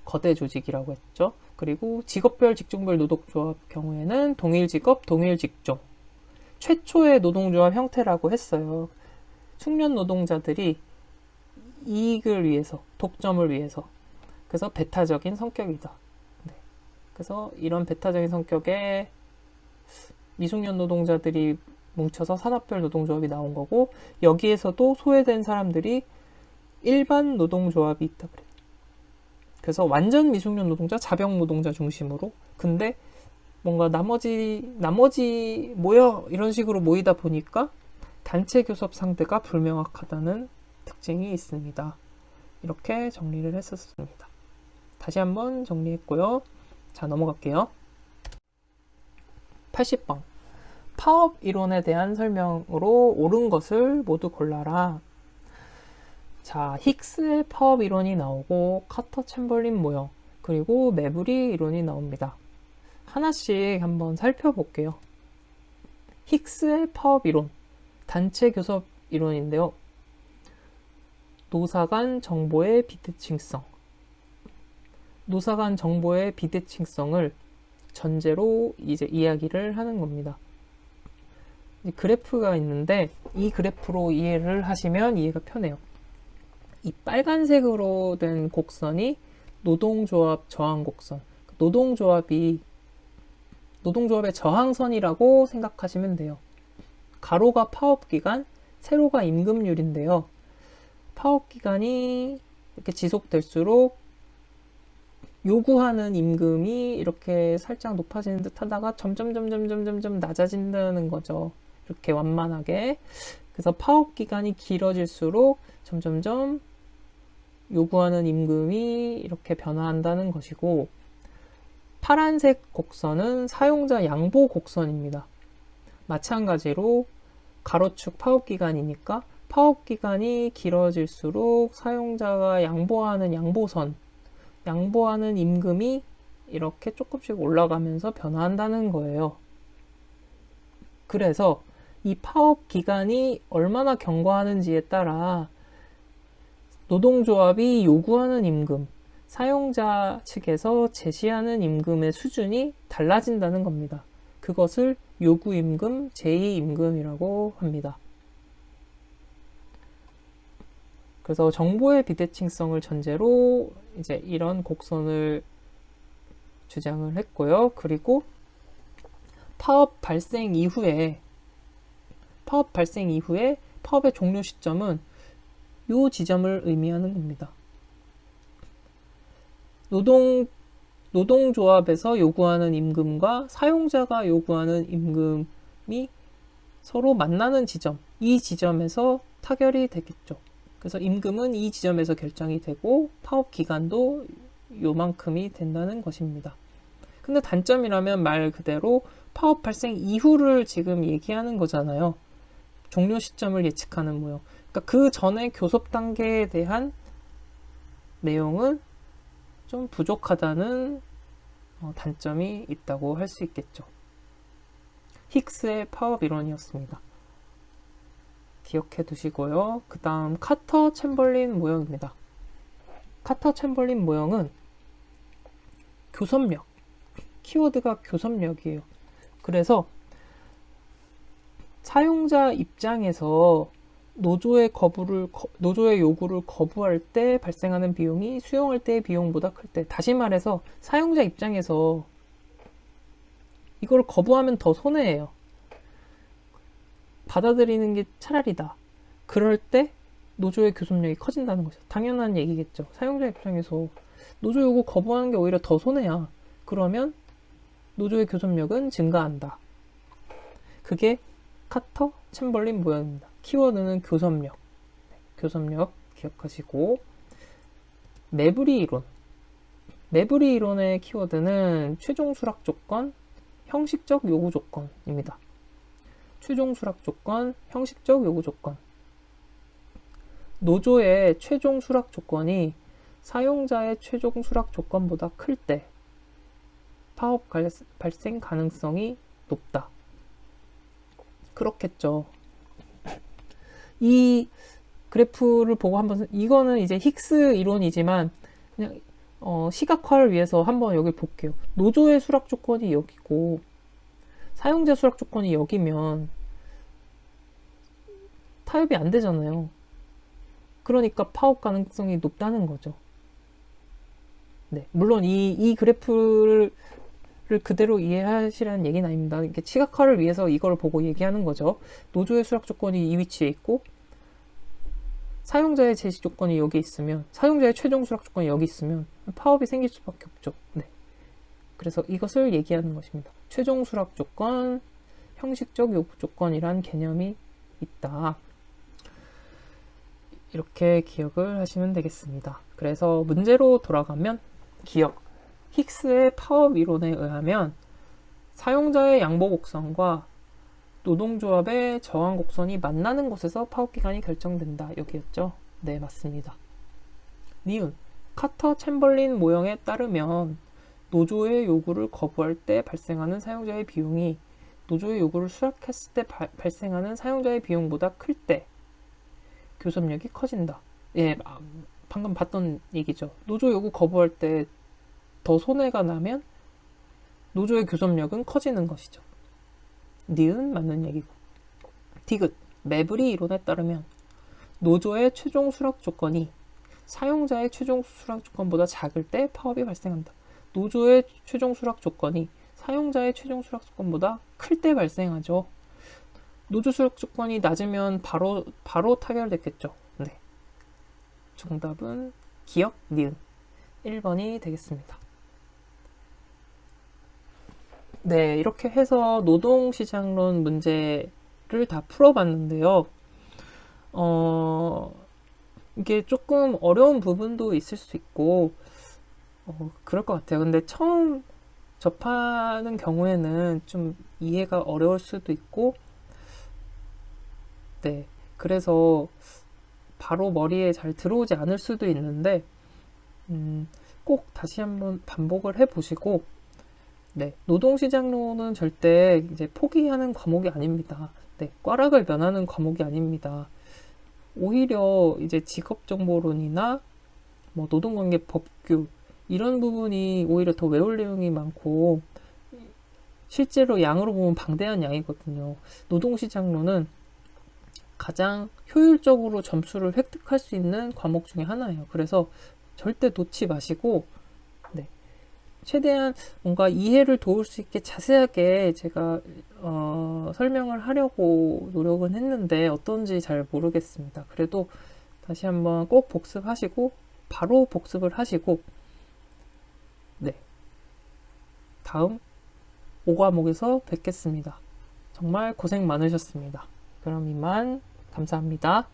거대 조직이라고 했죠. 그리고 직업별, 직종별 노동조합 경우에는 동일 직업, 동일 직종. 최초의 노동조합 형태라고 했어요. 숙련 노동자들이 이익을 위해서, 독점을 위해서. 그래서 배타적인 성격이다. 네. 그래서 이런 배타적인 성격의 미숙련 노동자들이 뭉쳐서 산업별 노동조합이 나온 거고, 여기에서도 소외된 사람들이 일반 노동조합이 있다 그래요. 그래서 완전 미숙련 노동자, 자병 노동자 중심으로. 근데 뭔가 나머지 모여 이런 식으로 모이다 보니까 단체 교섭 상대가 불명확하다는 특징이 있습니다. 이렇게 정리를 했었습니다. 다시 한번 정리했고요. 자, 넘어갈게요. 80번. 파업 이론에 대한 설명으로 옳은 것을 모두 골라라. 자, 힉스의 파업 이론이 나오고 카터 챔벌린 모형, 그리고 매부리 이론이 나옵니다. 하나씩 한번 살펴볼게요. 힉스의 파업 이론, 단체 교섭 이론인데요. 노사 간 정보의 비대칭성. 노사 간 정보의 비대칭성을 전제로 이제 이야기를 하는 겁니다. 그래프가 있는데 이 그래프로 이해를 하시면 이해가 편해요. 이 빨간색으로 된 곡선이 노동조합 저항 곡선. 노동조합의 저항선이라고 생각하시면 돼요. 가로가 파업기간, 세로가 임금률인데요. 파업기간이 이렇게 지속될수록 요구하는 임금이 이렇게 살짝 높아지는 듯 하다가 점점 낮아진다는 거죠. 이렇게 완만하게. 그래서 파업기간이 길어질수록 점점점 요구하는 임금이 이렇게 변화한다는 것이고, 파란색 곡선은 사용자 양보 곡선입니다. 마찬가지로 가로축 파업기간이니까 파업기간이 길어질수록 사용자가 양보하는 양보선, 양보하는 임금이 이렇게 조금씩 올라가면서 변화한다는 거예요. 그래서 이 파업기간이 얼마나 경과하는지에 따라 노동조합이 요구하는 임금, 사용자 측에서 제시하는 임금의 수준이 달라진다는 겁니다. 그것을 요구임금, 제의임금이라고 합니다. 그래서 정보의 비대칭성을 전제로 이제 이런 곡선을 주장을 했고요. 그리고 파업 발생 이후에 파업의 종료 시점은 이 지점을 의미하는 겁니다. 노동조합에서 요구하는 임금과 사용자가 요구하는 임금이 서로 만나는 지점, 이 지점에서 타결이 되겠죠. 그래서 임금은 이 지점에서 결정이 되고 파업 기간도 요만큼이 된다는 것입니다. 근데 단점이라면 말 그대로 파업 발생 이후를 지금 얘기하는 거잖아요. 종료 시점을 예측하는 모형. 그러니까 그 전에 교섭 단계에 대한 내용은 좀 부족하다는 단점이 있다고 할 수 있겠죠. 힉스의 파업 이론이었습니다. 기억해 두시고요. 그 다음 카터 챔벌린 모형입니다. 카터 챔벌린 모형은 교섭력, 키워드가 교섭력이에요. 그래서 사용자 입장에서 노조의 요구를 거부할 때 발생하는 비용이 수용할 때의 비용보다 클 때, 다시 말해서 사용자 입장에서 이걸 거부하면 더 손해예요. 받아들이는 게 차라리다. 그럴 때 노조의 교섭력이 커진다는 거죠. 당연한 얘기겠죠. 사용자 입장에서 노조 요구 거부하는 게 오히려 더 손해야. 그러면 노조의 교섭력은 증가한다. 그게 카터 챔벌린 모형입니다. 키워드는 교섭력. 교섭력 기억하시고, 매부리 이론. 매부리 이론의 키워드는 최종 수락 조건, 형식적 요구 조건입니다. 최종 수락 조건, 형식적 요구 조건. 노조의 최종 수락 조건이 사용자의 최종 수락 조건보다 클 때 파업 발생 가능성이 높다. 그렇겠죠. 이 그래프를 보고 한번, 이거는 이제 힉스 이론이지만 그냥 시각화를 위해서 한번 여기 볼게요. 노조의 수락 조건이 여기고 사용자 수락 조건이 여기면 타협이 안 되잖아요. 그러니까 파업 가능성이 높다는 거죠. 네, 물론 이 그래프를 그대로 이해하시라는 얘기는 아닙니다. 이렇게 시각화를 위해서 이걸 보고 얘기하는 거죠. 노조의 수락 조건이 이 위치에 있고 사용자의 제시 조건이 여기 있으면, 사용자의 최종 수락 조건이 여기 있으면 파업이 생길 수밖에 없죠. 네. 그래서 이것을 얘기하는 것입니다. 최종 수락 조건, 형식적 요구 조건이란 개념이 있다. 이렇게 기억을 하시면 되겠습니다. 그래서 문제로 돌아가면 기억. 힉스의 파업 이론에 의하면 사용자의 양보 곡선과 노동조합의 저항 곡선이 만나는 곳에서 파업 기간이 결정된다. 여기였죠? 네, 맞습니다. 니은. 카터 챔벌린 모형에 따르면 노조의 요구를 거부할 때 발생하는 사용자의 비용이 노조의 요구를 수락했을 때 발생하는 사용자의 비용보다 클 때 교섭력이 커진다. 예, 방금 봤던 얘기죠. 노조 요구 거부할 때 더 손해가 나면 노조의 교섭력은 커지는 것이죠. 니은 맞는 얘기고. 디귿, 매브리 이론에 따르면 노조의 최종 수락 조건이 사용자의 최종 수락 조건보다 작을 때 파업이 발생한다. 노조의 최종 수락 조건이 사용자의 최종 수락 조건보다 클 때 발생하죠. 노조 수락 조건이 낮으면 바로 타결됐겠죠. 네. 정답은 기역, 니은 1번이 되겠습니다. 네, 이렇게 해서 노동시장론 문제를 다 풀어봤는데요. 이게 조금 어려운 부분도 있을 수 있고, 그럴 것 같아요. 근데 처음 접하는 경우에는 좀 이해가 어려울 수도 있고, 네, 그래서 바로 머리에 잘 들어오지 않을 수도 있는데, 꼭 다시 한번 반복을 해보시고, 네, 노동시장론은 절대 이제 포기하는 과목이 아닙니다. 네, 꽈락을 면하는 과목이 아닙니다. 오히려 이제 직업정보론이나 뭐 노동관계 법규 이런 부분이 오히려 더 외울 내용이 많고 실제로 양으로 보면 방대한 양이거든요. 노동시장론은 가장 효율적으로 점수를 획득할 수 있는 과목 중에 하나예요. 그래서 절대 놓지 마시고 네, 최대한 뭔가 이해를 도울 수 있게 자세하게 제가 설명을 하려고 노력은 했는데 어떤지 잘 모르겠습니다. 그래도 다시 한번 꼭 복습하시고 바로 복습을 하시고 네, 다음 5과목에서 뵙겠습니다. 정말 고생 많으셨습니다. 그럼 이만 감사합니다.